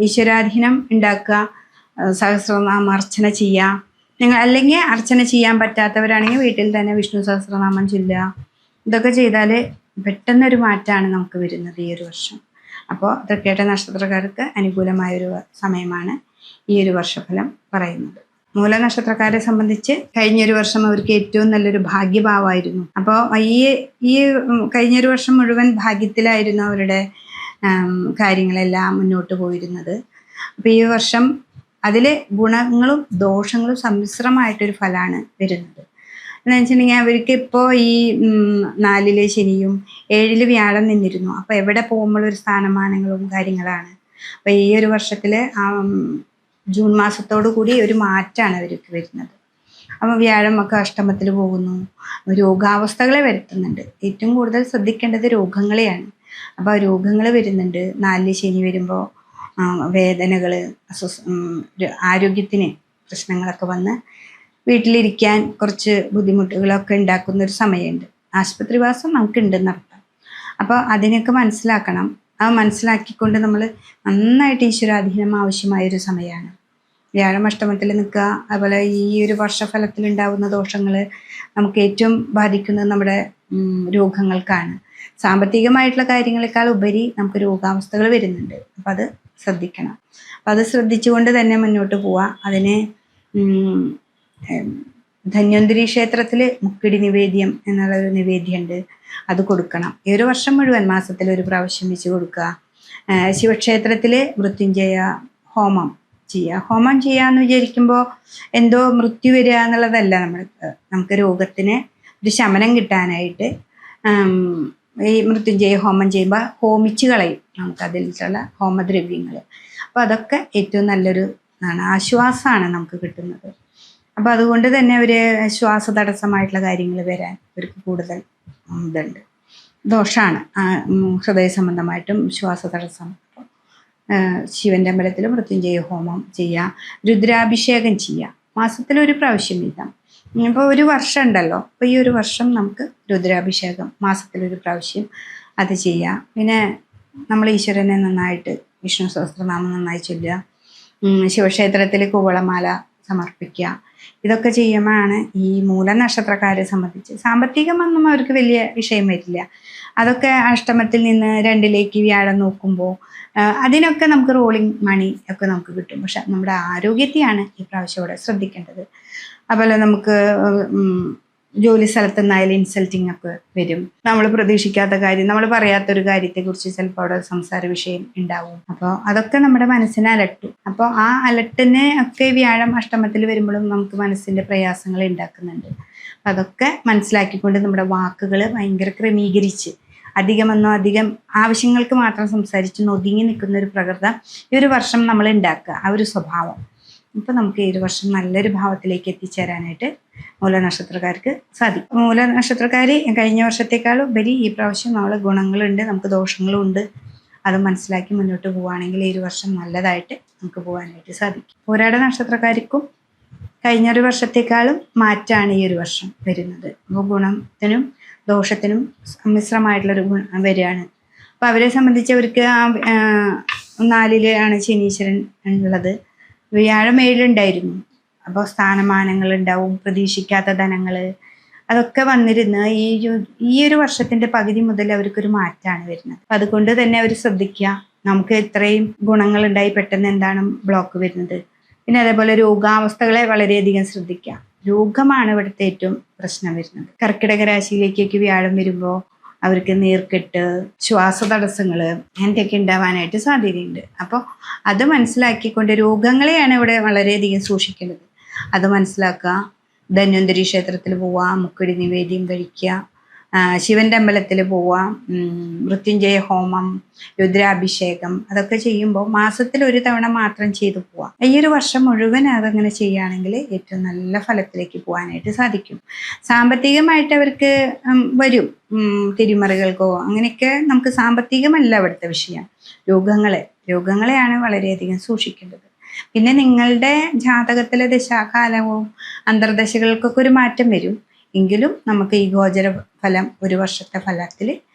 ഈശ്വരാധീനം ഉണ്ടാക്കുക, സഹസ്രനാമം അർച്ചന ചെയ്യുക. അല്ലെങ്കിൽ അർച്ചന ചെയ്യാൻ പറ്റാത്തവരാണെങ്കിൽ വീട്ടിൽ തന്നെ വിഷ്ണു സഹസ്രനാമം ചൊല്ലുക. ഇതൊക്കെ ചെയ്താൽ പെട്ടെന്നൊരു മാറ്റമാണ് നമുക്ക് വരുന്നത് ഈ ഒരു വർഷം. അപ്പോൾ തൃക്കേട്ട നക്ഷത്രക്കാർക്ക് അനുകൂലമായൊരു സമയമാണ് ഈ ഒരു വർഷഫലം പറയുന്നത്. മൂല നക്ഷത്രക്കാരെ സംബന്ധിച്ച് കഴിഞ്ഞൊരു വർഷം അവർക്ക് ഏറ്റവും നല്ലൊരു ഭാഗ്യഭാവമായിരുന്നു. അപ്പോൾ ഈ കഴിഞ്ഞൊരു വർഷം മുഴുവൻ ഭാഗ്യത്തിലായിരുന്നു അവരുടെ കാര്യങ്ങളെല്ലാം മുന്നോട്ട് പോയിരുന്നത്. അപ്പോൾ ഈ വർഷം അതിൽ ഗുണങ്ങളും ദോഷങ്ങളും സമ്മിശ്രമായിട്ടൊരു ഫലമാണ് വരുന്നത്. എന്ന് വെച്ചിട്ടുണ്ടെങ്കിൽ അവർക്ക് ഇപ്പോൾ ഈ 4 ശനിയും 7 വ്യാഴം നിന്നിരുന്നു. അപ്പോൾ എവിടെ പോകുമ്പോഴും ഒരു സ്ഥാനമാനങ്ങളും കാര്യങ്ങളാണ്. അപ്പോൾ ഈ ഒരു വർഷത്തിൽ ജൂൺ മാസത്തോടു കൂടി ഒരു മാറ്റമാണ് അവർക്ക് വരുന്നത്. അപ്പോൾ വ്യാഴം ഒക്കെ അഷ്ടമത്തിൽ പോകുന്നു, രോഗാവസ്ഥകളെ വരുത്തുന്നുണ്ട്. ഏറ്റവും കൂടുതൽ ശ്രദ്ധിക്കേണ്ടത് രോഗങ്ങളെയാണ്. അപ്പോൾ രോഗങ്ങൾ വരുന്നുണ്ട്. 4 ശനി വരുമ്പോൾ വേദനകൾ, ആരോഗ്യത്തിന് പ്രശ്നങ്ങളൊക്കെ വന്ന് വീട്ടിലിരിക്കാൻ കുറച്ച് ബുദ്ധിമുട്ടുകളൊക്കെ ഉണ്ടാക്കുന്നൊരു സമയമുണ്ട്. ആശുപത്രിവാസം നമുക്കുണ്ടെന്നർത്ഥം. അപ്പോൾ അതിനൊക്കെ മനസ്സിലാക്കണം. അത് മനസ്സിലാക്കിക്കൊണ്ട് നമ്മൾ നന്നായിട്ട് ഈശ്വരാധീനം ആവശ്യമായൊരു സമയമാണ്. വ്യാഴം അഷ്ടമത്തിൽ നിൽക്കുക, അതുപോലെ ഈ ഒരു വർഷഫലത്തിൽ ഉണ്ടാകുന്ന ദോഷങ്ങൾ നമുക്ക് ഏറ്റവും ബാധിക്കുന്നത് നമ്മുടെ രോഗങ്ങൾക്കാണ്. സാമ്പത്തികമായിട്ടുള്ള കാര്യങ്ങളെക്കാൾ ഉപരി നമുക്ക് രോഗാവസ്ഥകൾ വരുന്നുണ്ട്. അപ്പം അത് ശ്രദ്ധിക്കണം. അപ്പം അത് ശ്രദ്ധിച്ചുകൊണ്ട് തന്നെ മുന്നോട്ട് പോവാം. അതിന് ധന്വന്തരി ക്ഷേത്രത്തിൽ മുക്കിടി നിവേദ്യം എന്നുള്ളൊരു നിവേദ്യമുണ്ട്, അത് കൊടുക്കണം. ഈ ഒരു വർഷം മുഴുവൻ മാസത്തിൽ ഒരു പ്രാവശ്യം വെച്ച് കൊടുക്കുക. ശിവക്ഷേത്രത്തിൽ മൃത്യുഞ്ജയ ഹോമം ചെയ്യുക. ഹോമം ചെയ്യാന്ന് വിചാരിക്കുമ്പോൾ എന്തോ മൃത്യു വരിക എന്നുള്ളതല്ല. നമുക്ക് രോഗത്തിന് ഒരു ശമനം കിട്ടാനായിട്ട് ഈ മൃത്യുഞ്ജയ ഹോമം ചെയ്യുമ്പോൾ ഹോമിച്ച് കളയും നമുക്കതിലുള്ള ഹോമദ്രവ്യങ്ങൾ. അപ്പോൾ അതൊക്കെ ഏറ്റവും നല്ലൊരു ആശ്വാസമാണ് നമുക്ക് കിട്ടുന്നത്. അപ്പോൾ അതുകൊണ്ട് തന്നെ ഒരു ശ്വാസതടസ്സമായിട്ടുള്ള കാര്യങ്ങൾ വരാൻ അവർക്ക് കൂടുതൽ ഇതുണ്ട്, ദോഷമാണ്. ഹൃദയ സംബന്ധമായിട്ടും ശ്വാസതടസ്സം. ശിവൻ്റെ അമ്പലത്തിൽ മൃത്യുഞ്ജയ ഹോമം ചെയ്യുക, രുദ്രാഭിഷേകം ചെയ്യുക, മാസത്തിലൊരു പ്രാവശ്യം വീതം. ഇപ്പോൾ ഒരു വർഷം ഉണ്ടല്ലോ, അപ്പോൾ ഈ ഒരു വർഷം നമുക്ക് രുദ്രാഭിഷേകം മാസത്തിലൊരു പ്രാവശ്യം അത് ചെയ്യുക. പിന്നെ നമ്മൾ ഈശ്വരനെ നന്നായിട്ട് വിഷ്ണു സഹസ്രനാമം നന്നായി ചൊല്ലുക, ശിവക്ഷേത്രത്തിൽ കൂവളമാല സമർപ്പിക്കുക. ഇതൊക്കെ ചെയ്യുമ്പോഴാണ് ഈ മൂലനക്ഷത്രക്കാരെ സംബന്ധിച്ച് സാമ്പത്തികമൊന്നും അവർക്ക് വലിയ വിഷയം വരില്ല. അതൊക്കെ അഷ്ടമത്തിൽ നിന്ന് 2ലേക്ക് വ്യാഴം നോക്കുമ്പോൾ അതിനൊക്കെ നമുക്ക് റോളിംഗ് മണി ഒക്കെ നമുക്ക് കിട്ടും. പക്ഷെ നമ്മുടെ ആരോഗ്യത്തെയാണ് ഈ പ്രാവശ്യം ഇവിടെ ശ്രദ്ധിക്കേണ്ടത്. അതുപോലെ നമുക്ക് ജോലി സ്ഥലത്ത് നിന്നായാലും ഇൻസൾട്ടിങ് ഒക്കെ വരും. നമ്മൾ പ്രതീക്ഷിക്കാത്ത കാര്യം, നമ്മൾ പറയാത്തൊരു കാര്യത്തെക്കുറിച്ച് ചിലപ്പോൾ അവിടെ സംസാര വിഷയം ഉണ്ടാവും. അപ്പോൾ അതൊക്കെ നമ്മുടെ മനസ്സിനെ അലട്ടും. അപ്പോൾ ആ അലട്ടിനെ ഒക്കെ വ്യാഴം അഷ്ടമത്തിൽ വരുമ്പോഴും നമുക്ക് മനസ്സിൻ്റെ പ്രയാസങ്ങൾ ഉണ്ടാക്കുന്നുണ്ട്. അപ്പം അതൊക്കെ മനസ്സിലാക്കിക്കൊണ്ട് നമ്മുടെ വാക്കുകൾ ഭയങ്കര ക്രമീകരിച്ച് അധികം ആവശ്യങ്ങൾക്ക് മാത്രം സംസാരിച്ച് ഒതുങ്ങി നിൽക്കുന്ന ഒരു പ്രകൃതം ഈ ഒരു വർഷം നമ്മൾ ഉണ്ടാക്കുക, ആ ഒരു സ്വഭാവം. ഇപ്പം നമുക്ക് ഈ ഒരു വർഷം നല്ലൊരു ഭാവത്തിലേക്ക് എത്തിച്ചേരാനായിട്ട് മൂലനക്ഷത്രക്കാർക്ക് സാധിക്കും. മൂലനക്ഷത്രക്കാർ കഴിഞ്ഞ വർഷത്തേക്കാളും ഉപരി ഈ പ്രാവശ്യം നമ്മൾ ഗുണങ്ങളുണ്ട്, നമുക്ക് ദോഷങ്ങളും ഉണ്ട്. അത് മനസ്സിലാക്കി മുന്നോട്ട് പോവുകയാണെങ്കിൽ ഈ ഒരു വർഷം നല്ലതായിട്ട് നമുക്ക് പോകാനായിട്ട് സാധിക്കും. പോരാട നക്ഷത്രക്കാർക്കും കഴിഞ്ഞൊരു വർഷത്തേക്കാളും മാറ്റാണ് ഈ ഒരു വർഷം വരുന്നത്. അപ്പോൾ ഗുണത്തിനും ദോഷത്തിനും സമ്മിശ്രമായിട്ടുള്ളൊരു ഗുണം വരികയാണ്. അപ്പോൾ അവരെ സംബന്ധിച്ച് അവർക്ക് 4 ശനീശ്വരൻ ഉള്ളത്. വ്യാഴം 7 അപ്പോൾ സ്ഥാനമാനങ്ങൾ ഉണ്ടാവും, പ്രതീക്ഷിക്കാത്ത ധനങ്ങൾ, അതൊക്കെ വന്നിരുന്ന് ഈ ഒരു വർഷത്തിൻ്റെ പകുതി മുതൽ അവർക്കൊരു മാറ്റമാണ് വരുന്നത്. അപ്പം അതുകൊണ്ട് തന്നെ അവർ ശ്രദ്ധിക്കുക. നമുക്ക് ഇത്രയും ഗുണങ്ങളുണ്ടായി പെട്ടെന്ന് എന്താണ് ബ്ലോക്ക് വരുന്നത്. പിന്നെ അതേപോലെ രോഗാവസ്ഥകളെ വളരെയധികം ശ്രദ്ധിക്കുക. രോഗമാണ് ഇവിടുത്തെ ഏറ്റവും പ്രശ്നം വരുന്നത്. കർക്കിടക രാശിയിലേക്കൊക്കെ വ്യാഴം വരുമ്പോൾ അവർക്ക് നീർക്കെട്ട്, ശ്വാസതടസ്സങ്ങൾ അങ്ങനത്തെയൊക്കെ ഉണ്ടാവാനായിട്ട് സാധ്യതയുണ്ട്. അപ്പോൾ അത് മനസ്സിലാക്കിക്കൊണ്ട് രോഗങ്ങളെയാണ് ഇവിടെ വളരെയധികം സൂക്ഷിക്കേണ്ടത്. അത് മനസ്സിലാക്കുക. ധന്വന്തരി ക്ഷേത്രത്തിൽ പോവുക, മുക്കടി നിവേദ്യം കഴിക്കുക, ശിവൻ്റെ അമ്പലത്തിൽ പോവാം, മൃത്യുഞ്ജയ ഹോമം, രുദ്രാഭിഷേകം, അതൊക്കെ ചെയ്യുമ്പോൾ മാസത്തിൽ ഒരു തവണ മാത്രം ചെയ്തു പോവാം. ഈ ഒരു വർഷം മുഴുവൻ അതങ്ങനെ ചെയ്യുകയാണെങ്കിൽ ഏറ്റവും നല്ല ഫലത്തിലേക്ക് പോകാനായിട്ട് സാധിക്കും. സാമ്പത്തികമായിട്ട് അവർക്ക് തിരിമറികൾക്കോ അങ്ങനെയൊക്കെ നമുക്ക് സാമ്പത്തികമല്ല അവിടുത്തെ വിഷയം, രോഗങ്ങളെയാണ് വളരെയധികം സൂക്ഷിക്കേണ്ടത്. പിന്നെ നിങ്ങളുടെ ജാതകത്തിലെ ദശാകാലവും അന്തർദശകൾക്കൊക്കെ ഒരു മാറ്റം വരും. എങ്കിലും നമുക്ക് ഈ ഗോചര ഫലം ഒരു വർഷത്തെ ഫലത്തിൽ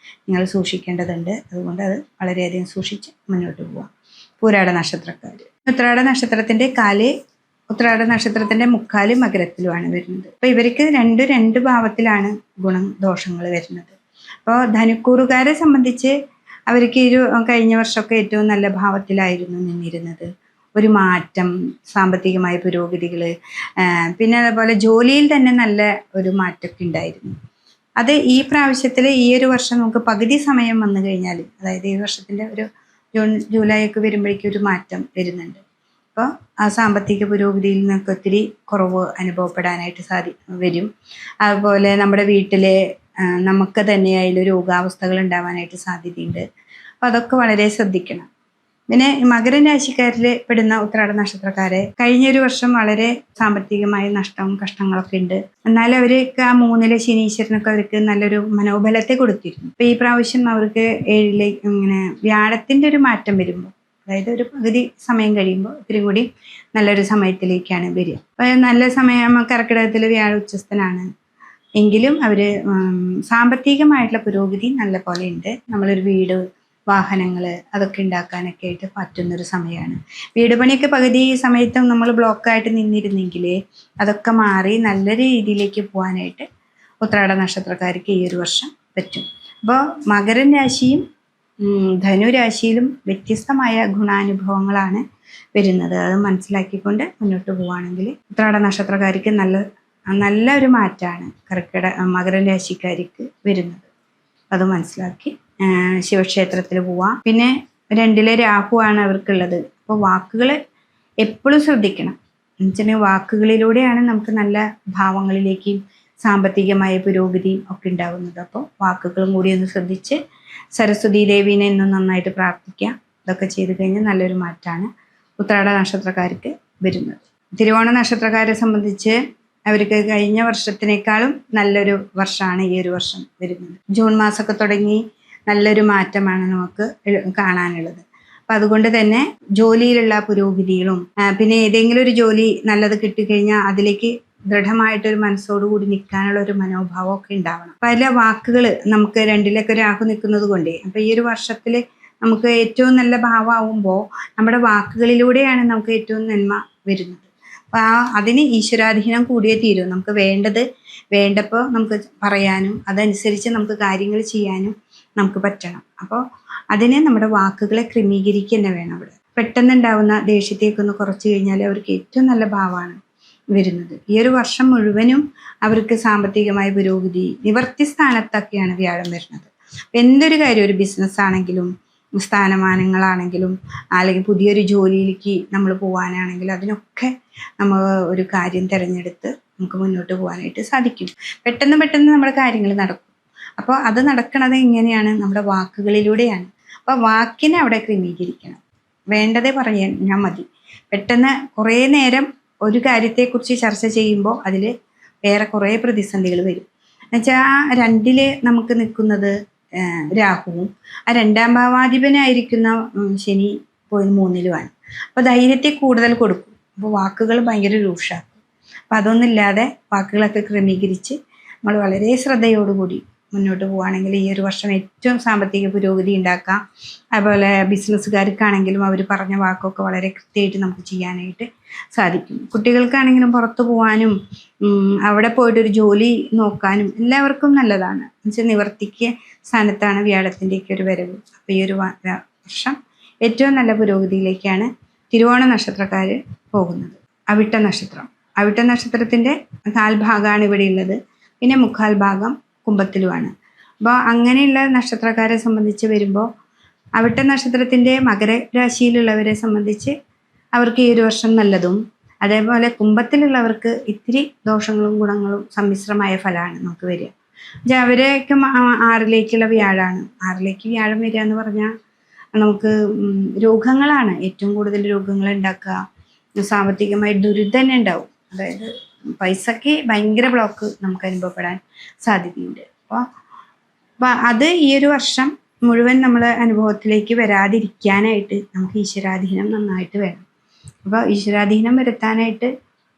നിങ്ങൾ സൂക്ഷിക്കേണ്ടതുണ്ട്. അതുകൊണ്ട് അത് വളരെയധികം സൂക്ഷിച്ച് മുന്നോട്ട് പോവാം. പൂരാട നക്ഷത്രക്കാർ, ഉത്രാട നക്ഷത്രത്തിൻ്റെ മുക്കാല് മകരത്തിലുമാണ് വരുന്നത്. അപ്പോൾ ഇവർക്ക് രണ്ട് ഭാവത്തിലാണ് ഗുണം ദോഷങ്ങൾ വരുന്നത്. അപ്പോൾ ധനുക്കൂറുകാരെ സംബന്ധിച്ച് അവർക്ക് കഴിഞ്ഞ വർഷമൊക്കെ ഏറ്റവും നല്ല ഭാവത്തിലായിരുന്നു നിന്നിരുന്നത്. ഒരു മാറ്റം, സാമ്പത്തികമായ പുരോഗതികൾ, പിന്നെ അതേപോലെ ജോലിയിൽ തന്നെ നല്ല ഒരു മാറ്റമൊക്കെ ഉണ്ടായിരുന്നു. അത് ഈ പ്രാവശ്യത്തിൽ ഈ ഒരു വർഷം നമുക്ക് പകുതി സമയം വന്നു കഴിഞ്ഞാൽ, അതായത് ഈ വർഷത്തിൻ്റെ ഒരു ജൂലൈ ഒക്കെ വരുമ്പോഴേക്കും ഒരു മാറ്റം വരുന്നുണ്ട്. അപ്പോൾ ആ സാമ്പത്തിക പുരോഗതിയിൽ നിന്നൊക്കെ ഒത്തിരി കുറവ് അനുഭവപ്പെടാനായിട്ട് വരും. അതുപോലെ നമ്മുടെ വീട്ടിലെ നമുക്ക് തന്നെയായാലും രോഗാവസ്ഥകൾ ഉണ്ടാവാനായിട്ട് സാധ്യതയുണ്ട്. അപ്പോൾ അതൊക്കെ വളരെ ശ്രദ്ധിക്കണം. പിന്നെ മകരൻ രാശിക്കാരിൽ പെടുന്ന ഉത്രാട നക്ഷത്രക്കാരെ കഴിഞ്ഞൊരു വർഷം വളരെ സാമ്പത്തികമായ നഷ്ടവും കഷ്ടങ്ങളൊക്കെ ഉണ്ട്. എന്നാലും അവർക്ക് ആ 3 ശനീശ്വരനൊക്കെ അവർക്ക് നല്ലൊരു മനോബലത്തെ കൊടുത്തിരുന്നു. അപ്പൊ ഈ പ്രാവശ്യം അവർക്ക് 7ലേക്ക് ഇങ്ങനെ വ്യാഴത്തിന്റെ ഒരു മാറ്റം വരുമ്പോൾ, അതായത് ഒരു പകുതി സമയം കഴിയുമ്പോൾ ഇത്തിരി കൂടി നല്ലൊരു സമയത്തിലേക്കാണ് വരിക. അപ്പൊ നല്ല സമയം കർക്കിടകത്തിൽ വ്യാഴ ഉച്ചസ്ഥനാണ്. എങ്കിലും അവര് സാമ്പത്തികമായിട്ടുള്ള പുരോഗതി നല്ല പോലെ ഉണ്ട്. നമ്മളൊരു വീട്, വാഹനങ്ങൾ അതൊക്കെ ഉണ്ടാക്കാനൊക്കെ ആയിട്ട് പറ്റുന്നൊരു സമയമാണ്. വീട് പണിയൊക്കെ പകുതി സമയത്തും നമ്മൾ ബ്ലോക്കായിട്ട് നിന്നിരുന്നെങ്കിൽ അതൊക്കെ മാറി നല്ല രീതിയിലേക്ക് പോകാനായിട്ട് ഉത്രാട നക്ഷത്രക്കാർക്ക് ഈ ഒരു വർഷം പറ്റും. അപ്പോൾ മകരം രാശിയും ധനുരാശിയിലും വ്യത്യസ്തമായ ഗുണാനുഭവങ്ങളാണ് വരുന്നത്. അത് മനസ്സിലാക്കിക്കൊണ്ട് മുന്നോട്ട് പോവുകയാണെങ്കിൽ ഉത്രാട നക്ഷത്രക്കാർക്ക് നല്ല ഒരു മാറ്റമാണ് മകരം രാശിക്കാർക്ക് വരുന്നത്. അത് മനസ്സിലാക്കി ശിവക്ഷേത്രത്തിൽ പോവാം. പിന്നെ 2 രാഹുവാണ് അവർക്കുള്ളത്. അപ്പോൾ വാക്കുകൾ എപ്പോഴും ശ്രദ്ധിക്കണം. എന്നുവെച്ചിട്ടുണ്ടെങ്കിൽ വാക്കുകളിലൂടെയാണ് നമുക്ക് നല്ല ഭാവങ്ങളിലേക്കും സാമ്പത്തികമായ പുരോഗതിയും ഒക്കെ ഉണ്ടാകുന്നത്. അപ്പോൾ വാക്കുകളും കൂടി ഒന്ന് ശ്രദ്ധിച്ച് സരസ്വതി ദേവീനെ ഇന്നും നന്നായിട്ട് പ്രാർത്ഥിക്കാം. ഇതൊക്കെ ചെയ്ത് കഴിഞ്ഞാൽ നല്ലൊരു മാറ്റമാണ് ഉത്രാട നക്ഷത്രക്കാർക്ക് വരുന്നത്. തിരുവോണ നക്ഷത്രക്കാരെ സംബന്ധിച്ച് അവർക്ക് കഴിഞ്ഞ വർഷത്തിനേക്കാളും നല്ലൊരു വർഷമാണ് ഈ ഒരു വർഷം വരുന്നത്. ജൂൺ മാസമൊക്കെ തുടങ്ങി നല്ലൊരു മാറ്റമാണ് നമുക്ക് കാണാനുള്ളത്. അപ്പം അതുകൊണ്ട് തന്നെ ജോലിയിലുള്ള പുരോഗതികളും പിന്നെ ഏതെങ്കിലും ഒരു ജോലി നല്ലത് കിട്ടിക്കഴിഞ്ഞാൽ അതിലേക്ക് ദൃഢമായിട്ടൊരു മനസ്സോടുകൂടി നിൽക്കാനുള്ള ഒരു മനോഭാവം ഒക്കെ ഉണ്ടാവണം. പല വാക്കുകൾ നമുക്ക് 2 രാഹു നിൽക്കുന്നത് കൊണ്ടേ അപ്പം ഈ ഒരു വർഷത്തിൽ നമുക്ക് ഏറ്റവും നല്ല ഭാവമാവുമ്പോൾ നമ്മുടെ വാക്കുകളിലൂടെയാണ് നമുക്ക് ഏറ്റവും നന്മ വരുന്നത്. അപ്പം അതിന് ഈശ്വരാധീനം കൂടിയേ തീരും. നമുക്ക് വേണ്ടപ്പോൾ നമുക്ക് പറയാനും അതനുസരിച്ച് നമുക്ക് കാര്യങ്ങൾ ചെയ്യാനും നമുക്ക് പറ്റണം. അപ്പോൾ അതിനെ നമ്മുടെ വാക്കുകളെ ക്രമീകരിക്കുക തന്നെ വേണം. അവിടെ പെട്ടെന്നുണ്ടാവുന്ന ദേഷ്യത്തേക്ക് ഒന്ന് കുറച്ച് കഴിഞ്ഞാൽ അവർക്ക് ഏറ്റവും നല്ല ഭാവമാണ് വരുന്നത്. ഈ ഒരു വർഷം മുഴുവനും അവർക്ക് സാമ്പത്തികമായ പുരോഗതി, നിവർത്തി സ്ഥാനത്തൊക്കെയാണ് വ്യാഴം വരുന്നത്. എന്തൊരു കാര്യം, ഒരു ബിസിനസ് ആണെങ്കിലും സ്ഥാനമാനങ്ങളാണെങ്കിലും അല്ലെങ്കിൽ പുതിയൊരു ജോലിയിലേക്ക് നമ്മൾ പോകാനാണെങ്കിലും അതിനൊക്കെ നമ്മൾ ഒരു കാര്യം തിരഞ്ഞെടുത്ത് നമുക്ക് മുന്നോട്ട് പോകാനായിട്ട് സാധിക്കും. പെട്ടെന്ന് നമ്മുടെ കാര്യങ്ങൾ നടക്കും. അപ്പോൾ അത് നടക്കണത് എങ്ങനെയാണ്? നമ്മുടെ വാക്കുകളിലൂടെയാണ്. അപ്പോൾ വാക്കിനെ അവിടെ ക്രമീകരിക്കണം. വേണ്ടതേ പറഞ്ഞാൽ മതി. പെട്ടെന്ന് കുറേ നേരം ഒരു കാര്യത്തെക്കുറിച്ച് ചർച്ച ചെയ്യുമ്പോൾ അതിൽ വേറെ കുറേ പ്രതിസന്ധികൾ വരും. എന്നുവെച്ചാൽ ആ 2 നമുക്ക് നിൽക്കുന്നത് രാഹുവും ആ 2ാം ഭാവാധിപനായിരിക്കുന്ന ശനി പോയി 3-ലുമാണ്. അപ്പോൾ ധൈര്യത്തെ കൂടുതൽ കൊടുക്കും. അപ്പോൾ വാക്കുകൾ ഭയങ്കര രൂക്ഷമാക്കും. അപ്പം അതൊന്നുമില്ലാതെ വാക്കുകളൊക്കെ ക്രമീകരിച്ച് നമ്മൾ വളരെ ശ്രദ്ധയോടുകൂടി മുന്നോട്ട് പോവുകയാണെങ്കിൽ ഈ ഒരു വർഷം ഏറ്റവും സാമ്പത്തിക പുരോഗതി ഉണ്ടാക്കാം. അതുപോലെ ബിസിനസ്സുകാർക്കാണെങ്കിലും അവർ പറഞ്ഞ വാക്കൊക്കെ വളരെ കൃത്യമായിട്ട് നമുക്ക് ചെയ്യാനായിട്ട് സാധിക്കും. കുട്ടികൾക്കാണെങ്കിലും പുറത്തു പോകാനും അവിടെ പോയിട്ടൊരു ജോലി നോക്കാനും എല്ലാവർക്കും നല്ലതാണ്. എന്നുവെച്ചാൽ നിവർത്തിക്ക് സ്ഥാനത്താണ് വ്യാഴത്തിൻ്റെയൊക്കെ ഒരു വരവ്. അപ്പോൾ ഈ ഒരു വർഷം ഏറ്റവും നല്ല പുരോഗതിയിലേക്കാണ് തിരുവോണ നക്ഷത്രക്കാർ പോകുന്നത്. അവിട്ട നക്ഷത്രത്തിൻ്റെ കാൽഭാഗമാണ് ഇവിടെ ഉള്ളത്. പിന്നെ മുക്കാൽ ഭാഗം കുംഭത്തിലുമാണ്. അപ്പോൾ അങ്ങനെയുള്ള നക്ഷത്രക്കാരെ സംബന്ധിച്ച് വരുമ്പോൾ അവിട്ട നക്ഷത്രത്തിൻ്റെ മകരരാശിയിലുള്ളവരെ സംബന്ധിച്ച് അവർക്ക് ഈ ഒരു വർഷം നല്ലതും, അതേപോലെ കുംഭത്തിലുള്ളവർക്ക് ഇത്തിരി ദോഷങ്ങളും ഗുണങ്ങളും സമ്മിശ്രമായ ഫലമാണ് നമുക്ക് വരിക. അവരൊക്കെ 6ലേക്കുള്ള വ്യാഴാണ്. 6ലേക്ക് വ്യാഴം വരിക എന്ന് പറഞ്ഞാൽ നമുക്ക് രോഗങ്ങളാണ് ഏറ്റവും കൂടുതൽ രോഗങ്ങൾ ഉണ്ടാക്കുക. സാമ്പത്തികമായി ദുരിതം തന്നെ ഉണ്ടാവും. അതായത് പൈസയ്ക്ക് ഭയങ്കര ബ്ലോക്ക് നമുക്ക് അനുഭവപ്പെടാൻ സാധ്യതയുണ്ട്. അപ്പോൾ അത് ഈ ഒരു വർഷം മുഴുവൻ നമ്മൾ അനുഭവത്തിലേക്ക് വരാതിരിക്കാനായിട്ട് നമുക്ക് ഈശ്വരാധീനം നന്നായിട്ട് വേണം. അപ്പോൾ ഈശ്വരാധീനം വരുത്താനായിട്ട്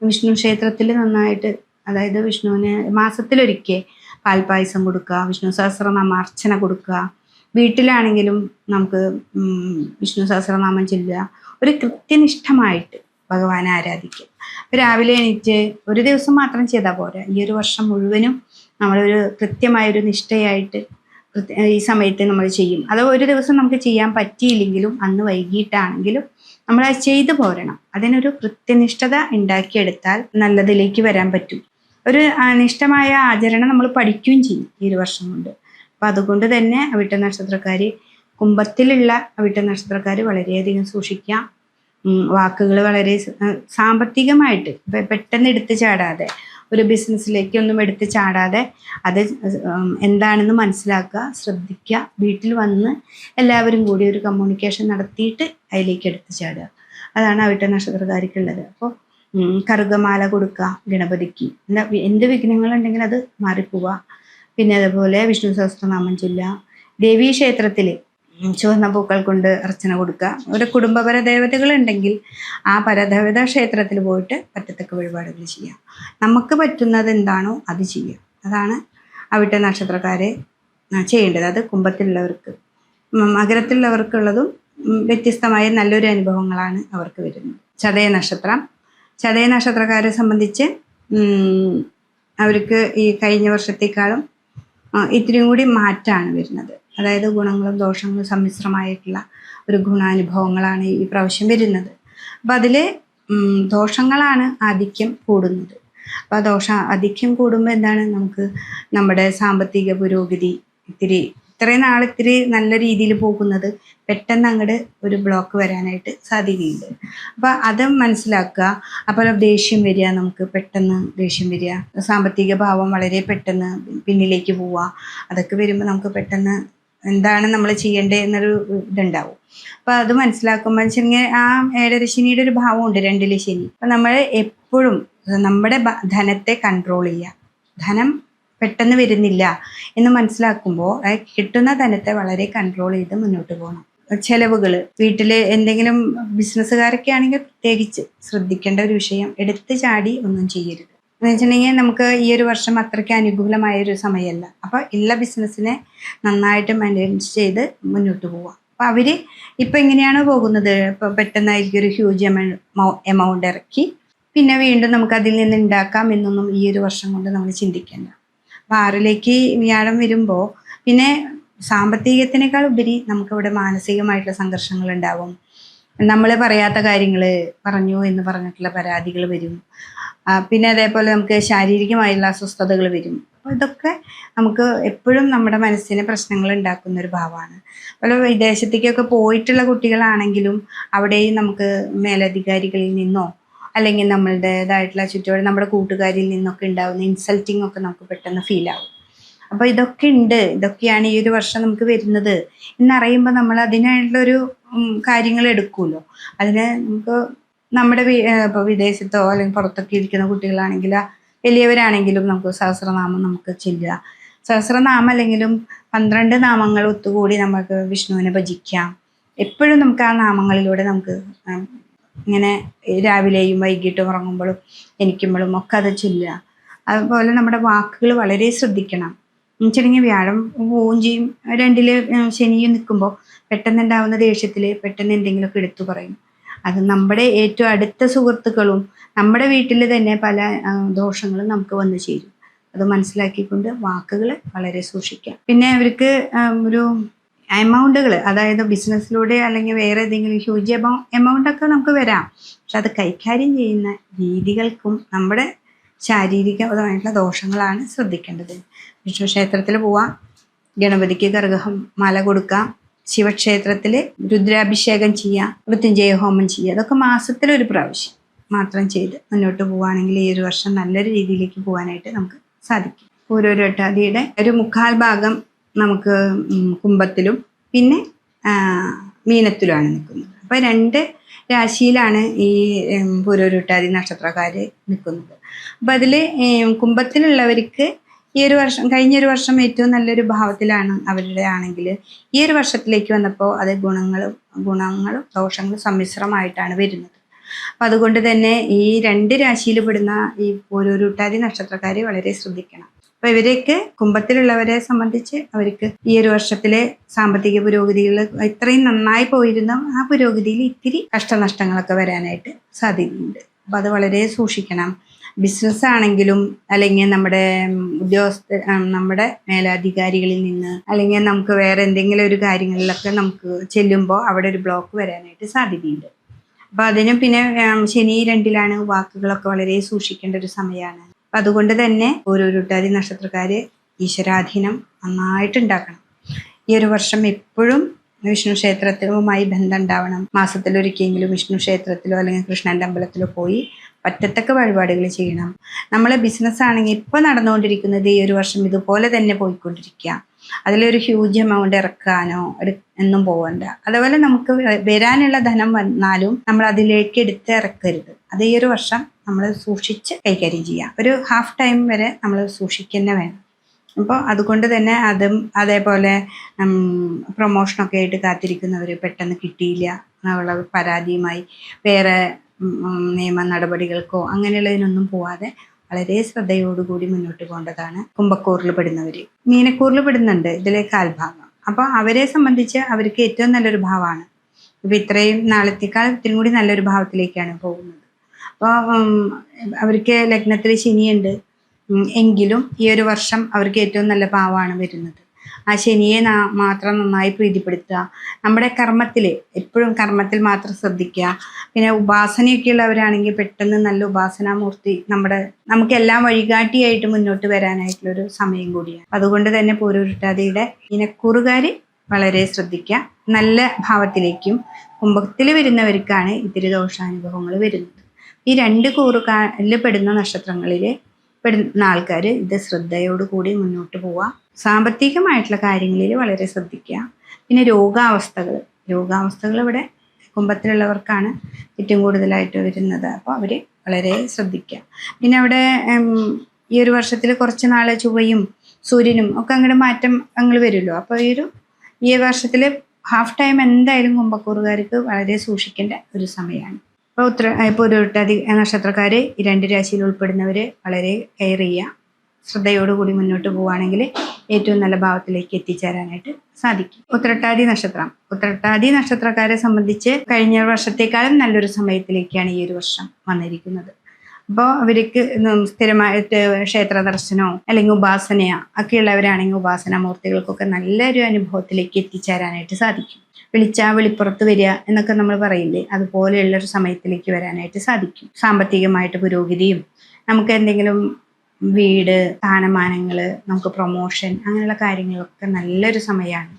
വിഷ്ണു ക്ഷേത്രത്തിൽ നന്നായിട്ട്, അതായത് വിഷ്ണുവിന് മാസത്തിലൊരിക്കൽ പാൽപ്പായസം കൊടുക്കുക, വിഷ്ണു സഹസ്രനാമ അർച്ചന കൊടുക്കുക. വീട്ടിലാണെങ്കിലും നമുക്ക് വിഷ്ണു സഹസ്രനാമം ചൊല്ലുക. ഒരു കൃത്യനിഷ്ഠമായിട്ട് ഭഗവാനെ ആരാധിക്കുക. രാവിലെ എണീറ്റ് ഒരു ദിവസം മാത്രം ചെയ്താൽ പോരാ. ഈ ഒരു വർഷം മുഴുവനും നമ്മളൊരു കൃത്യമായൊരു നിഷ്ഠയായിട്ട് ഈ സമയത്ത് നമ്മൾ ചെയ്യും. അത് ഒരു ദിവസം നമുക്ക് ചെയ്യാൻ പറ്റിയില്ലെങ്കിലും അന്ന് വൈകിട്ടാണെങ്കിലും നമ്മൾ അത് ചെയ്തു പോരണം. അതിനൊരു കൃത്യനിഷ്ഠത ഉണ്ടാക്കിയെടുത്താൽ നല്ലതിലേക്ക് വരാൻ പറ്റും. ഒരു നിഷ്ഠമായ ആചരണം നമ്മൾ പഠിക്കുകയും ചെയ്യും ഈ ഒരു വർഷം കൊണ്ട്. അപ്പം അതുകൊണ്ട് തന്നെ അവിട്ട നക്ഷത്രക്കാർ, കുംഭത്തിലുള്ള അവിട്ട നക്ഷത്രക്കാർ വളരെയധികം സൂക്ഷിക്കുക. വാക്കുകൾ വളരെ സാമ്പത്തികമായിട്ട് പെട്ടെന്ന് എടുത്ത് ചാടാതെ, ഒരു ബിസിനസ്സിലേക്കൊന്നും എടുത്ത് ചാടാതെ അത് എന്താണെന്ന് മനസ്സിലാക്കുക, ശ്രദ്ധിക്കുക. വീട്ടിൽ വന്ന് എല്ലാവരും കൂടി ഒരു കമ്മ്യൂണിക്കേഷൻ നടത്തിയിട്ട് അതിലേക്ക് എടുത്ത് ചാടുക. അതാണ് അവിട്ട നക്ഷത്രക്കാർക്കുള്ളത്. അപ്പോൾ കറുകമാല കൊടുക്കുക ഗണപതിക്ക്. എന്ത് വിഘ്നങ്ങളുണ്ടെങ്കിൽ അത് മാറിപ്പോവുക. പിന്നെ അതുപോലെ വിഷ്ണു സഹസ്രനാമം ചൊല്ലുക. ദേവീ ക്ഷേത്രത്തിൽ ചുവന്ന പൂക്കൾ കൊണ്ട് അർച്ചന കൊടുക്കുക. ഒരു കുടുംബ പരദേവതകളുണ്ടെങ്കിൽ ആ പരദേവത ക്ഷേത്രത്തിൽ പോയിട്ട് പറ്റത്തക്ക വഴിപാടുകൾ ചെയ്യുക. നമുക്ക് പറ്റുന്നത് എന്താണോ അത് ചെയ്യുക. അതാണ് അവിട്ട നക്ഷത്രക്കാരെ ചെയ്യേണ്ടത്. അത് കുംഭത്തിലുള്ളവർക്ക്. മകരത്തിലുള്ളവർക്കുള്ളതും വ്യത്യസ്തമായ നല്ലൊരു അനുഭവങ്ങളാണ് അവർക്ക് വരുന്നത്. ചതയ നക്ഷത്രക്കാരെ സംബന്ധിച്ച് അവർക്ക് ഈ കഴിഞ്ഞ വർഷത്തേക്കാളും ഇത്തിരിയും കൂടി മാറ്റമാണ് വരുന്നത്. അതായത് ഗുണങ്ങളും ദോഷങ്ങളും സമ്മിശ്രമായിട്ടുള്ള ഒരു ഗുണാനുഭവങ്ങളാണ് ഈ പ്രാവശ്യം വരുന്നത്. അപ്പം അതിൽ ദോഷങ്ങളാണ് ആധിക്യം കൂടുന്നത്. അപ്പോൾ ആധിക്യം കൂടുമ്പോൾ എന്താണ്, നമുക്ക് നമ്മുടെ സാമ്പത്തിക പുരോഗതി ഇത്രയും നാൾ ഇത്തിരി നല്ല രീതിയിൽ പോകുന്നത് പെട്ടെന്ന് അങ്ങോട്ട് ഒരു ബ്ലോക്ക് വരാനായിട്ട് സാധ്യതയുണ്ട്. അപ്പോൾ അത് മനസ്സിലാക്കുക. അപ്പോൾ ദേഷ്യം വരിക, നമുക്ക് പെട്ടെന്ന് ദേഷ്യം വരിക, സാമ്പത്തിക ഭാവം വളരെ പെട്ടെന്ന് പിന്നിലേക്ക് പോവുക. അതൊക്കെ വരുമ്പോൾ നമുക്ക് പെട്ടെന്ന് എന്താണ് നമ്മൾ ചെയ്യേണ്ടത് എന്നൊരു ഇതുണ്ടാവും. അപ്പോൾ അത് മനസ്സിലാക്കുമ്പോൾ വെച്ചിട്ടുണ്ടെങ്കിൽ ആ ഏഴരശനിയുടെ ഒരു ഭാവമുണ്ട്, 2-ലെ ശനി. അപ്പം നമ്മൾ എപ്പോഴും നമ്മുടെ ധനത്തെ കൺട്രോൾ ചെയ്യുക. ധനം പെട്ടെന്ന് വരുന്നില്ല എന്ന് മനസ്സിലാക്കുമ്പോൾ കിട്ടുന്ന ധനത്തെ വളരെ കൺട്രോൾ ചെയ്ത് മുന്നോട്ട് പോകണം. ചെലവുകൾ, വീട്ടിൽ എന്തെങ്കിലും ബിസിനസ്സുകാരൊക്കെ ആണെങ്കിൽ പ്രത്യേകിച്ച് ശ്രദ്ധിക്കേണ്ട ഒരു വിഷയം, എടുത്ത് ചാടി ഒന്നും ചെയ്യരുത്. എന്ന് വെച്ചിട്ടുണ്ടെങ്കിൽ നമുക്ക് ഈ ഒരു വർഷം അത്രയ്ക്ക് അനുകൂലമായ ഒരു സമയമല്ല. അപ്പോൾ ഉള്ള ബിസിനസ്സിനെ നന്നായിട്ട് മാനേജ് ചെയ്ത് മുന്നോട്ട് പോവുക. അപ്പോൾ അവർ ഇപ്പം എങ്ങനെയാണോ പോകുന്നത്, ഇപ്പോൾ പെട്ടെന്നായിരിക്കും ഒരു ഹ്യൂജ് എമൗണ്ട് ഇറക്കി പിന്നെ വീണ്ടും നമുക്ക് അതിൽ നിന്ന് ഉണ്ടാക്കാം എന്നൊന്നും ഈ ഒരു വർഷം കൊണ്ട് നമ്മൾ ചിന്തിക്കേണ്ട. അപ്പോൾ 6-ലേക്ക് വ്യാഴം വരുമ്പോൾ പിന്നെ സാമ്പത്തികത്തിനേക്കാൾ ഉപരി നമുക്കിവിടെ മാനസികമായിട്ടുള്ള സംഘർഷങ്ങൾ ഉണ്ടാവും. നമ്മൾ പറയാത്ത കാര്യങ്ങൾ പറഞ്ഞു എന്ന് പറഞ്ഞിട്ടുള്ള പരാതികൾ വരും. പിന്നെ അതേപോലെ നമുക്ക് ശാരീരികമായുള്ള അസ്വസ്ഥതകൾ വരും. അപ്പോൾ ഇതൊക്കെ നമുക്ക് എപ്പോഴും നമ്മുടെ മനസ്സിന് പ്രശ്നങ്ങൾ ഉണ്ടാക്കുന്ന ഒരു ഭാവമാണ്. അതുപോലെ വിദേശത്തേക്കൊക്കെ പോയിട്ടുള്ള കുട്ടികളാണെങ്കിലും അവിടെയും നമുക്ക് മേലധികാരികളിൽ നിന്നോ അല്ലെങ്കിൽ നമ്മളുടേതായിട്ടുള്ള ചുറ്റുപാട് നമ്മുടെ കൂട്ടുകാരിൽ നിന്നൊക്കെ ഉണ്ടാകുന്ന ഇൻസൾട്ടിങ് ഒക്കെ നമുക്ക് പെട്ടെന്ന് ഫീൽ ആവും. അപ്പോൾ ഇതൊക്കെയാണ് ഈ ഒരു വർഷം നമുക്ക് വരുന്നത് എന്നറിയുമ്പോൾ നമ്മൾ അതിനായിട്ടുള്ളൊരു കാര്യങ്ങൾ എടുക്കുമല്ലോ. അതിന് നമുക്ക് നമ്മുടെ ഇപ്പോൾ വിദേശത്തോ അല്ലെങ്കിൽ പുറത്തൊക്കെ ഇരിക്കുന്ന കുട്ടികളാണെങ്കിൽ വലിയവരാണെങ്കിലും നമുക്ക് സഹസ്രനാമം നമുക്ക് ചെല്ലുക. സഹസ്രനാമം അല്ലെങ്കിലും 12 നാമങ്ങൾ ഒത്തുകൂടി നമുക്ക് വിഷ്ണുവിനെ ഭജിക്കാം. എപ്പോഴും നമുക്ക് ആ നാമങ്ങളിലൂടെ നമുക്ക് ഇങ്ങനെ രാവിലെയും വൈകിട്ടും ഉറങ്ങുമ്പോഴും എണീക്കുമ്പോഴും ഒക്കെ അത് ചൊല്ലുക. അതുപോലെ നമ്മുടെ വാക്കുകൾ വളരെ ശ്രദ്ധിക്കണം. എന്നുവെച്ചിട്ടുണ്ടെങ്കിൽ വ്യാഴം പോവുകയും ചെയ്യും, 2-ല് ശനിയും നിൽക്കുമ്പോൾ പെട്ടെന്നുണ്ടാവുന്ന ദേഷ്യത്തിൽ പെട്ടെന്ന് എന്തെങ്കിലുമൊക്കെ എടുത്തു പറയും. അത് നമ്മുടെ ഏറ്റവും അടുത്ത സുഹൃത്തുക്കളും നമ്മുടെ വീട്ടിൽ തന്നെ പല ദോഷങ്ങളും നമുക്ക് വന്നു ചേരും. അത് മനസ്സിലാക്കിക്കൊണ്ട് വാക്കുകൾ വളരെ സൂക്ഷിക്കാം. പിന്നെ അവർക്ക് ഒരു എമൗണ്ടുകൾ, അതായത് ബിസിനസ്സിലൂടെ അല്ലെങ്കിൽ വേറെ ഏതെങ്കിലും ഹ്യൂജ് എമൗണ്ടൊക്കെ നമുക്ക് വരാം. പക്ഷെ അത് കൈകാര്യം ചെയ്യുന്ന രീതികൾക്കും നമ്മുടെ ശാരീരികപരമായിട്ടുള്ള ദോഷങ്ങളാണ് ശ്രദ്ധിക്കേണ്ടത്. വിഷ്ണു ക്ഷേത്രത്തിൽ പോവാം, ഗണപതിക്ക് കർഗഹം മാല കൊടുക്കാം, ശിവക്ഷേത്രത്തിൽ രുദ്രാഭിഷേകം ചെയ്യുക, മൃത്യുഞ്ജയ ഹോമം ചെയ്യുക. അതൊക്കെ മാസത്തിലൊരു പ്രാവശ്യം മാത്രം ചെയ്ത് മുന്നോട്ട് പോവുകയാണെങ്കിൽ ഈ ഒരു വർഷം നല്ലൊരു രീതിയിലേക്ക് പോകാനായിട്ട് നമുക്ക് സാധിക്കും. പൂരോരുട്ടാതിയുടെ ഒരു 1/4 ഭാഗം നമുക്ക് കുംഭത്തിലും പിന്നെ മീനത്തിലുമാണ് നിൽക്കുന്നത്. അപ്പോൾ 2 രാശിയിലാണ് ഈ പൂരോരുട്ടാതി നക്ഷത്രക്കാർ നിൽക്കുന്നത്. അപ്പോൾ അതിൽ കുംഭത്തിലുള്ളവർക്ക് ഈ ഒരു വർഷം, കഴിഞ്ഞൊരു വർഷം ഏറ്റവും നല്ലൊരു ഭാവത്തിലാണ് അവരുടെ ആണെങ്കിൽ ഈ ഒരു വർഷത്തിലേക്ക് വന്നപ്പോൾ അത് ഗുണങ്ങളും ദോഷങ്ങളും സമ്മിശ്രമായിട്ടാണ് വരുന്നത്. അപ്പം അതുകൊണ്ട് തന്നെ ഈ 2 രാശിയിൽ പെടുന്ന ഈ പൂരോരുട്ടാതി നക്ഷത്രക്കാർ വളരെ ശ്രദ്ധിക്കണം. അപ്പോൾ ഇവരൊക്കെ കുംഭത്തിലുള്ളവരെ സംബന്ധിച്ച് അവർക്ക് ഈ ഒരു വർഷത്തിലെ സാമ്പത്തിക പുരോഗതികൾ ഇത്രയും നന്നായി പോയിരുന്ന ആ പുരോഗതിയിൽ ഇത്തിരി കഷ്ടനഷ്ടങ്ങളൊക്കെ വരാനായിട്ട് സാധ്യതയുണ്ട്. അപ്പോൾ അത് വളരെ സൂക്ഷിക്കണം. ബിസിനസ് ആണെങ്കിലും അല്ലെങ്കിൽ നമ്മുടെ മേലധികാരികളിൽ നിന്ന് അല്ലെങ്കിൽ നമുക്ക് വേറെ എന്തെങ്കിലും ഒരു കാര്യങ്ങളിലൊക്കെ നമുക്ക് ചെല്ലുമ്പോൾ അവിടെ ഒരു ബ്ലോക്ക് വരാനായിട്ട് സാധ്യതയുണ്ട്. അപ്പോൾ അതിനും പിന്നെ ശനി 2-ലാണ്, വാക്കുകളൊക്കെ വളരെ സൂക്ഷിക്കേണ്ട ഒരു സമയമാണ്. അപ്പം അതുകൊണ്ട് തന്നെ പൂരോരുട്ടാതി നക്ഷത്രക്കാർ ഈശ്വരാധീനം നന്നായിട്ടുണ്ടാക്കണം. ഈ ഒരു വർഷം എപ്പോഴും വിഷ്ണു ക്ഷേത്രവുമായി ബന്ധം ഉണ്ടാവണം. മാസത്തിലൊരിക്കലെങ്കിലും വിഷ്ണു ക്ഷേത്രത്തിലോ അല്ലെങ്കിൽ കൃഷ്ണൻ്റെ അമ്പലത്തിലോ പോയി പറ്റത്തക്ക വഴിപാടുകൾ ചെയ്യണം. നമ്മളെ ബിസിനസ് ആണെങ്കിൽ ഇപ്പോൾ നടന്നുകൊണ്ടിരിക്കുന്നത് ഈ ഒരു വർഷം ഇതുപോലെ തന്നെ പോയിക്കൊണ്ടിരിക്കുക. അതിലൊരു ഹ്യൂജ് എമൗണ്ട് ഇറക്കാനോ എന്നും പോകണ്ട. അതുപോലെ നമുക്ക് വരാനുള്ള ധനം വന്നാലും നമ്മൾ അതിലേക്ക് എടുത്ത് ഇറക്കരുത്. അത് ഈ ഒരു വർഷം നമ്മൾ സൂക്ഷിച്ച് കൈകാര്യം ചെയ്യാം. ഒരു ഹാഫ് ടൈം വരെ നമ്മൾ സൂക്ഷിക്കുന്ന വേണം. അപ്പോൾ അതുകൊണ്ട് തന്നെ അതും അതേപോലെ പ്രൊമോഷനൊക്കെ ആയിട്ട് കാത്തിരിക്കുന്നവർ പെട്ടെന്ന് കിട്ടിയില്ല എന്നുള്ള പരാതിയുമായി വേറെ നിയമ നടപടികൾക്കോ അങ്ങനെയുള്ളതിനൊന്നും പോവാതെ വളരെ ശ്രദ്ധയോടുകൂടി മുന്നോട്ട് പോകേണ്ടതാണ്. കുംഭക്കൂറിൽ പെടുന്നവർ, മീനക്കൂറിൽ പെടുന്നുണ്ട് ഇതിലെ കാൽഭാഗം. അപ്പോൾ അവരെ സംബന്ധിച്ച് അവർക്ക് ഏറ്റവും നല്ലൊരു ഭാവമാണ്. ഇപ്പം ഇത്രയും നാളത്തേക്കാൾ ഇത്തിരി കൂടി നല്ലൊരു ഭാവത്തിലേക്കാണ് പോകുന്നത്. അപ്പോൾ അവർക്ക് ലഗ്നത്തിൽ ശനിയുണ്ട്, എങ്കിലും ഈ ഒരു വർഷം അവർക്ക് ഏറ്റവും നല്ല ഭാവമാണ് വരുന്നത്. ആ ശനിയെ മാത്രം നന്നായി പ്രീതിപ്പെടുത്തുക. നമ്മുടെ കർമ്മത്തിൽ എപ്പോഴും കർമ്മത്തിൽ മാത്രം ശ്രദ്ധിക്കുക. പിന്നെ ഉപാസനയൊക്കെ ഉള്ളവരാണെങ്കിൽ പെട്ടെന്ന് നല്ല ഉപാസനാമൂർത്തി നമുക്കെല്ലാം വഴികാട്ടിയായിട്ട് മുന്നോട്ട് വരാനായിട്ടുള്ളൊരു സമയം കൂടിയാണ്. അതുകൊണ്ട് തന്നെ പൂരുരുട്ടാതിയുടെ ഇനക്കൂറുകാർ വളരെ ശ്രദ്ധിക്കുക. നല്ല ഭാവത്തിലേക്കും കുംഭത്തിൽ വരുന്നവർക്കാണ് ഇത്തിരി ദോഷാനുഭവങ്ങൾ വരുന്നത്. ഈ 2 കൂറുകാരിൽ പെടുന്ന നക്ഷത്രങ്ങളിൽ പെടുന്ന ആൾക്കാർ ഇത് ശ്രദ്ധയോടുകൂടി മുന്നോട്ട് പോവുക. സാമ്പത്തികമായിട്ടുള്ള കാര്യങ്ങളിൽ വളരെ ശ്രദ്ധിക്കുക. പിന്നെ രോഗാവസ്ഥകൾ ഇവിടെ കുംഭത്തിലുള്ളവർക്കാണ് ഏറ്റവും കൂടുതലായിട്ട് വരുന്നത്. അപ്പോൾ അവർ വളരെ ശ്രദ്ധിക്കുക. പിന്നെ അവിടെ ഈ ഒരു വർഷത്തിൽ കുറച്ച് നാൾ ചൊവ്വയും സൂര്യനും ഒക്കെ അങ്ങോട്ട് മാറ്റം അങ്ങ് വരുമല്ലോ. അപ്പോൾ ഈ വർഷത്തിൽ ഹാഫ് ടൈം എന്തായാലും കുംഭക്കൂറുകാർക്ക് വളരെ സൂക്ഷിക്കേണ്ട ഒരു സമയമാണ്. ഇപ്പോൾ ഉരുട്ടാതി നക്ഷത്രക്കാർ ഈ 2 രാശിയിൽ ഉൾപ്പെടുന്നവർ വളരെ കെയർ ചെയ്യുക. ശ്രദ്ധയോടുകൂടി മുന്നോട്ട് പോവുകയാണെങ്കിൽ ഏറ്റവും നല്ല ഭാവത്തിലേക്ക് എത്തിച്ചേരാനായിട്ട് സാധിക്കും. ഉത്രട്ടാതി നക്ഷത്രക്കാരെ സംബന്ധിച്ച് കഴിഞ്ഞ വർഷത്തേക്കാളും നല്ലൊരു സമയത്തിലേക്കാണ് ഈ ഒരു വർഷം വന്നിരിക്കുന്നത്. അപ്പോൾ അവർക്ക് സ്ഥിരമായിട്ട് ക്ഷേത്ര ദർശനമോ അല്ലെങ്കിൽ ഉപാസനയോ ഒക്കെ ഉള്ളവരാണെങ്കിൽ ഉപാസനാമൂർത്തികൾക്കൊക്കെ നല്ലൊരു അനുഭവത്തിലേക്ക് എത്തിച്ചേരാനായിട്ട് സാധിക്കും. വെളിപ്പുറത്ത് വരിക എന്നൊക്കെ നമ്മൾ പറയില്ലേ, അതുപോലെയുള്ളൊരു സമയത്തിലേക്ക് വരാനായിട്ട് സാധിക്കും. സാമ്പത്തികമായിട്ട് പുരോഗതിയും നമുക്ക് എന്തെങ്കിലും വീട്, സ്ഥാനമാനങ്ങൾ, നമുക്ക് പ്രൊമോഷൻ അങ്ങനെയുള്ള കാര്യങ്ങളൊക്കെ നല്ലൊരു സമയമാണ്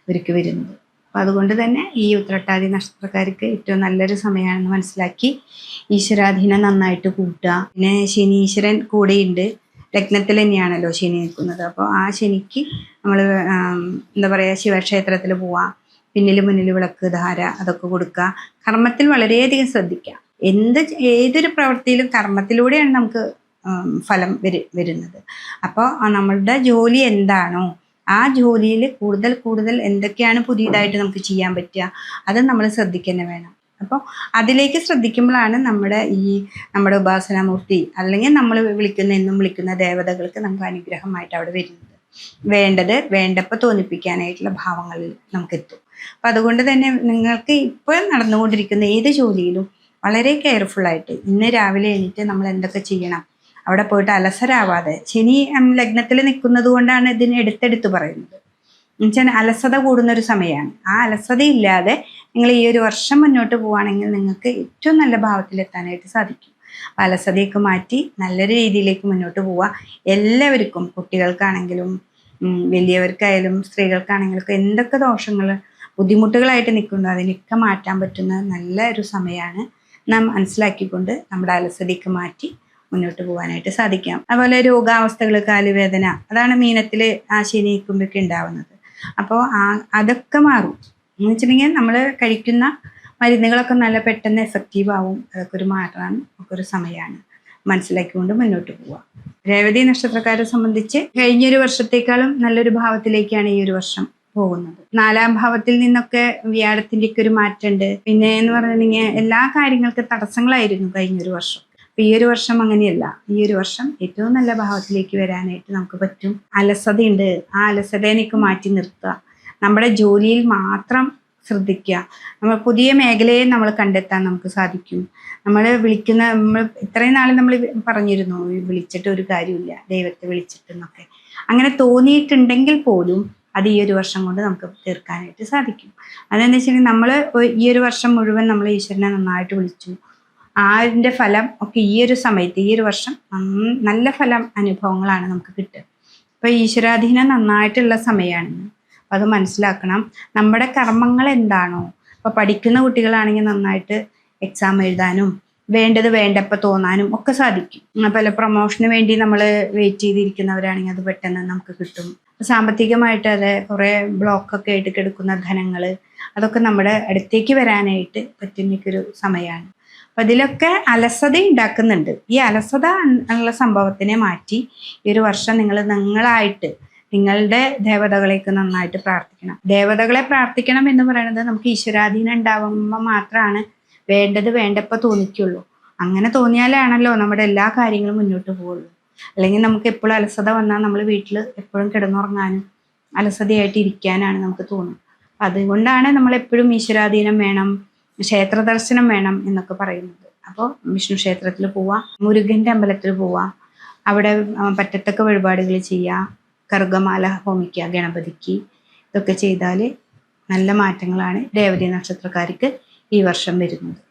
ഇവർക്ക് വരുന്നത്. അപ്പോൾ അതുകൊണ്ട് തന്നെ ഈ ഉത്രട്ടാതി നക്ഷത്രക്കാർക്ക് ഏറ്റവും നല്ലൊരു സമയമാണെന്ന് മനസ്സിലാക്കി ഈശ്വരാധീനം നന്നായിട്ട് കൂട്ടുക. പിന്നെ ശനീശ്വരൻ കൂടെയുണ്ട്. ലഗ്നത്തിൽ തന്നെയാണല്ലോ ശനി നിൽക്കുന്നത്. അപ്പോൾ ആ ശനിക്ക് നമ്മൾ എന്താ പറയുക, ശിവക്ഷേത്രത്തിൽ പോവാം. മുന്നിൽ വിളക്ക് ധാര അതൊക്കെ കൊടുക്കുക. കർമ്മത്തിൽ വളരെയധികം ശ്രദ്ധിക്കുക. ഏതൊരു പ്രവൃത്തിയിലും കർമ്മത്തിലൂടെയാണ് നമുക്ക് ഫലം വരുന്നത്. അപ്പോൾ നമ്മളുടെ ജോലി എന്താണോ ആ ജോലിയിൽ കൂടുതൽ എന്തൊക്കെയാണ് പുതിയതായിട്ട് നമുക്ക് ചെയ്യാൻ പറ്റുക അത് നമ്മൾ ശ്രദ്ധിക്കുക വേണം. അപ്പോൾ അതിലേക്ക് ശ്രദ്ധിക്കുമ്പോഴാണ് നമ്മുടെ ഉപാസനാമൂർത്തി അല്ലെങ്കിൽ നമ്മൾ എന്നും വിളിക്കുന്ന ദേവതകൾക്ക് നമുക്ക് അനുഗ്രഹമായിട്ട് അവിടെ വരുന്നത്. വേണ്ടപ്പോൾ തോന്നിപ്പിക്കാനായിട്ടുള്ള ഭാവങ്ങളിൽ നമുക്കെത്തും. അപ്പം അതുകൊണ്ട് തന്നെ നിങ്ങൾക്ക് ഇപ്പോൾ നടന്നുകൊണ്ടിരിക്കുന്ന ഏത് ജോലിയിലും വളരെ കെയർഫുള്ളായിട്ട് ഇന്ന് രാവിലെ എണീറ്റ് നമ്മൾ എന്തൊക്കെ ചെയ്യണം, അവിടെ പോയിട്ട് അലസരാവാതെ. ശനി ലഗ്നത്തിൽ നിൽക്കുന്നത് കൊണ്ടാണ് ഇതിന് എടുത്തെടുത്ത് പറയുന്നത്. എന്നുവെച്ചാൽ അലസത കൂടുന്നൊരു സമയമാണ്. ആ അലസതയില്ലാതെ നിങ്ങൾ ഈ ഒരു വർഷം മുന്നോട്ട് പോവുകയാണെങ്കിൽ നിങ്ങൾക്ക് ഏറ്റവും നല്ല ഭാവത്തിലെത്താനായിട്ട് സാധിക്കും. അലസതയൊക്കെ മാറ്റി നല്ലൊരു രീതിയിലേക്ക് മുന്നോട്ട് പോവുക. എല്ലാവർക്കും, കുട്ടികൾക്കാണെങ്കിലും വലിയവർക്കായാലും സ്ത്രീകൾക്കാണെങ്കിലും എന്തൊക്കെ ദോഷങ്ങൾ ബുദ്ധിമുട്ടുകളായിട്ട് നിൽക്കുന്നു അതിനൊക്കെ മാറ്റാൻ പറ്റുന്ന നല്ല ഒരു സമയമാണ്. നാം മനസ്സിലാക്കിക്കൊണ്ട് നമ്മുടെ അലസതയൊക്കെ മാറ്റി മുന്നോട്ട് പോകാനായിട്ട് സാധിക്കാം. അതുപോലെ രോഗാവസ്ഥകൾ, കാലുവേദന, അതാണ് മീനത്തിൽ ആ ശനി നിൽക്കുമ്പോഴൊക്കെ ഉണ്ടാവുന്നത്. അപ്പോൾ അതൊക്കെ മാറും എന്ന് വെച്ചിട്ടുണ്ടെങ്കിൽ നമ്മൾ കഴിക്കുന്ന മരുന്നുകളൊക്കെ നല്ല പെട്ടെന്ന് എഫക്റ്റീവ് ആവും. അതൊക്കെ ഒരു മാറ്റമാണ്, ഒക്കെ ഒരു സമയമാണ്. മനസ്സിലാക്കിക്കൊണ്ട് മുന്നോട്ട് പോവുക. രേവതി നക്ഷത്രക്കാരെ സംബന്ധിച്ച് കഴിഞ്ഞൊരു വർഷത്തേക്കാളും നല്ലൊരു ഭാവത്തിലേക്കാണ് ഈ ഒരു വർഷം പോകുന്നത്. 4ാം ഭാവത്തിൽ നിന്നൊക്കെ വ്യാഴത്തിൻ്റെ ഒക്കെ ഒരു മാറ്റമുണ്ട്. പിന്നെ എന്ന് പറഞ്ഞിട്ടുണ്ടെങ്കിൽ എല്ലാ കാര്യങ്ങൾക്കും തടസ്സങ്ങളായിരുന്നു കഴിഞ്ഞൊരു വർഷം. അപ്പൊ ഈ ഒരു വർഷം അങ്ങനെയല്ല. ഈ ഒരു വർഷം ഏറ്റവും നല്ല ഭാവത്തിലേക്ക് വരാനായിട്ട് നമുക്ക് പറ്റും. അലസതയുണ്ട്, ആ അലസതേനൊക്കെ മാറ്റി നിർത്തുക. നമ്മുടെ ജോലിയിൽ മാത്രം ശ്രദ്ധിക്കുക. നമ്മൾ പുതിയ മേഖലയെ നമ്മൾ കണ്ടെത്താൻ നമുക്ക് സാധിക്കും. നമ്മൾ ഇത്രയും നാൾ നമ്മൾ പറഞ്ഞിരുന്നു വിളിച്ചിട്ട് ഒരു കാര്യമില്ല, ദൈവത്തെ വിളിച്ചിട്ടെന്നൊക്കെ. അങ്ങനെ തോന്നിയിട്ടുണ്ടെങ്കിൽ പോലും അത് ഈ ഒരു വർഷം കൊണ്ട് നമുക്ക് തീർക്കാനായിട്ട് സാധിക്കും. അതെന്ന് വെച്ചിട്ടുണ്ടെങ്കിൽ നമ്മൾ ഈ ഒരു വർഷം മുഴുവൻ നമ്മൾ ഈശ്വരനെ നന്നായിട്ട് വിളിച്ചു. അതിൻ്റെ ഫലം ഒക്കെ ഈ ഒരു സമയത്ത്, ഈ ഒരു വർഷം നല്ല അനുഭവങ്ങളാണ് നമുക്ക് കിട്ടുക. അപ്പോൾ ഈശ്വരാധീനം നന്നായിട്ടുള്ള സമയമാണ്. അപ്പോൾ അത് മനസ്സിലാക്കണം. നമ്മുടെ കർമ്മങ്ങൾ എന്താണോ, അപ്പോൾ പഠിക്കുന്ന കുട്ടികളാണെങ്കിൽ നന്നായിട്ട് എക്സാം എഴുതാനും വേണ്ടപ്പോൾ തോന്നാനും ഒക്കെ സാധിക്കും. പല പ്രൊമോഷന് വേണ്ടി നമ്മൾ വെയിറ്റ് ചെയ്തിരിക്കുന്നവരാണെങ്കിൽ അത് പെട്ടെന്ന് നമുക്ക് കിട്ടും. സാമ്പത്തികമായിട്ട് അത് കുറേ ബ്ലോക്കൊക്കെ ആയിട്ട് കിടക്കുന്ന ധനങ്ങൾ അതൊക്കെ നമ്മുടെ അടുത്തേക്ക് വരാനായിട്ട് പറ്റുന്നൊരു സമയമാണ്. അപ്പം അതിലൊക്കെ അലസത ഉണ്ടാക്കുന്നുണ്ട്. ഈ അലസത ഉള്ള സംഭവത്തിനെ മാറ്റി ഈ ഒരു വർഷം നിങ്ങളായിട്ട് നിങ്ങളുടെ ദേവതകളേക്ക് നന്നായിട്ട് പ്രാർത്ഥിക്കണം. ദേവതകളെ പ്രാർത്ഥിക്കണം എന്ന് പറയുന്നത് നമുക്ക് ഈശ്വരാധീനം ഉണ്ടാവുമ്പോൾ മാത്രമാണ് വേണ്ടപ്പോൾ തോന്നിക്കുള്ളൂ. അങ്ങനെ തോന്നിയാലാണല്ലോ നമ്മുടെ എല്ലാ കാര്യങ്ങളും മുന്നോട്ട് പോകുള്ളൂ. അല്ലെങ്കിൽ നമുക്ക് എപ്പോഴും അലസത വന്നാൽ നമ്മൾ വീട്ടിൽ എപ്പോഴും കിടന്നുറങ്ങാനും അലസതയായിട്ട് ഇരിക്കാനാണ് നമുക്ക് തോന്നുന്നത്. അതുകൊണ്ടാണ് നമ്മളെപ്പോഴും ഈശ്വരാധീനം വേണം, ക്ഷേത്ര ദർശനം വേണം എന്നൊക്കെ പറയുന്നത്. അപ്പോൾ വിഷ്ണു ക്ഷേത്രത്തിൽ പോവാം, മുരുകൻ്റെ അമ്പലത്തിൽ പോവാം, അവിടെ പറ്റത്തക്ക വഴിപാടുകൾ ചെയ്യുക, കറുകമാല ഹോമിക്കുക ഗണപതിക്ക്. ഇതൊക്കെ ചെയ്താൽ നല്ല മാറ്റങ്ങളാണ് രേവതി നക്ഷത്രക്കാർക്ക് ഈ വർഷം വരുന്നത്.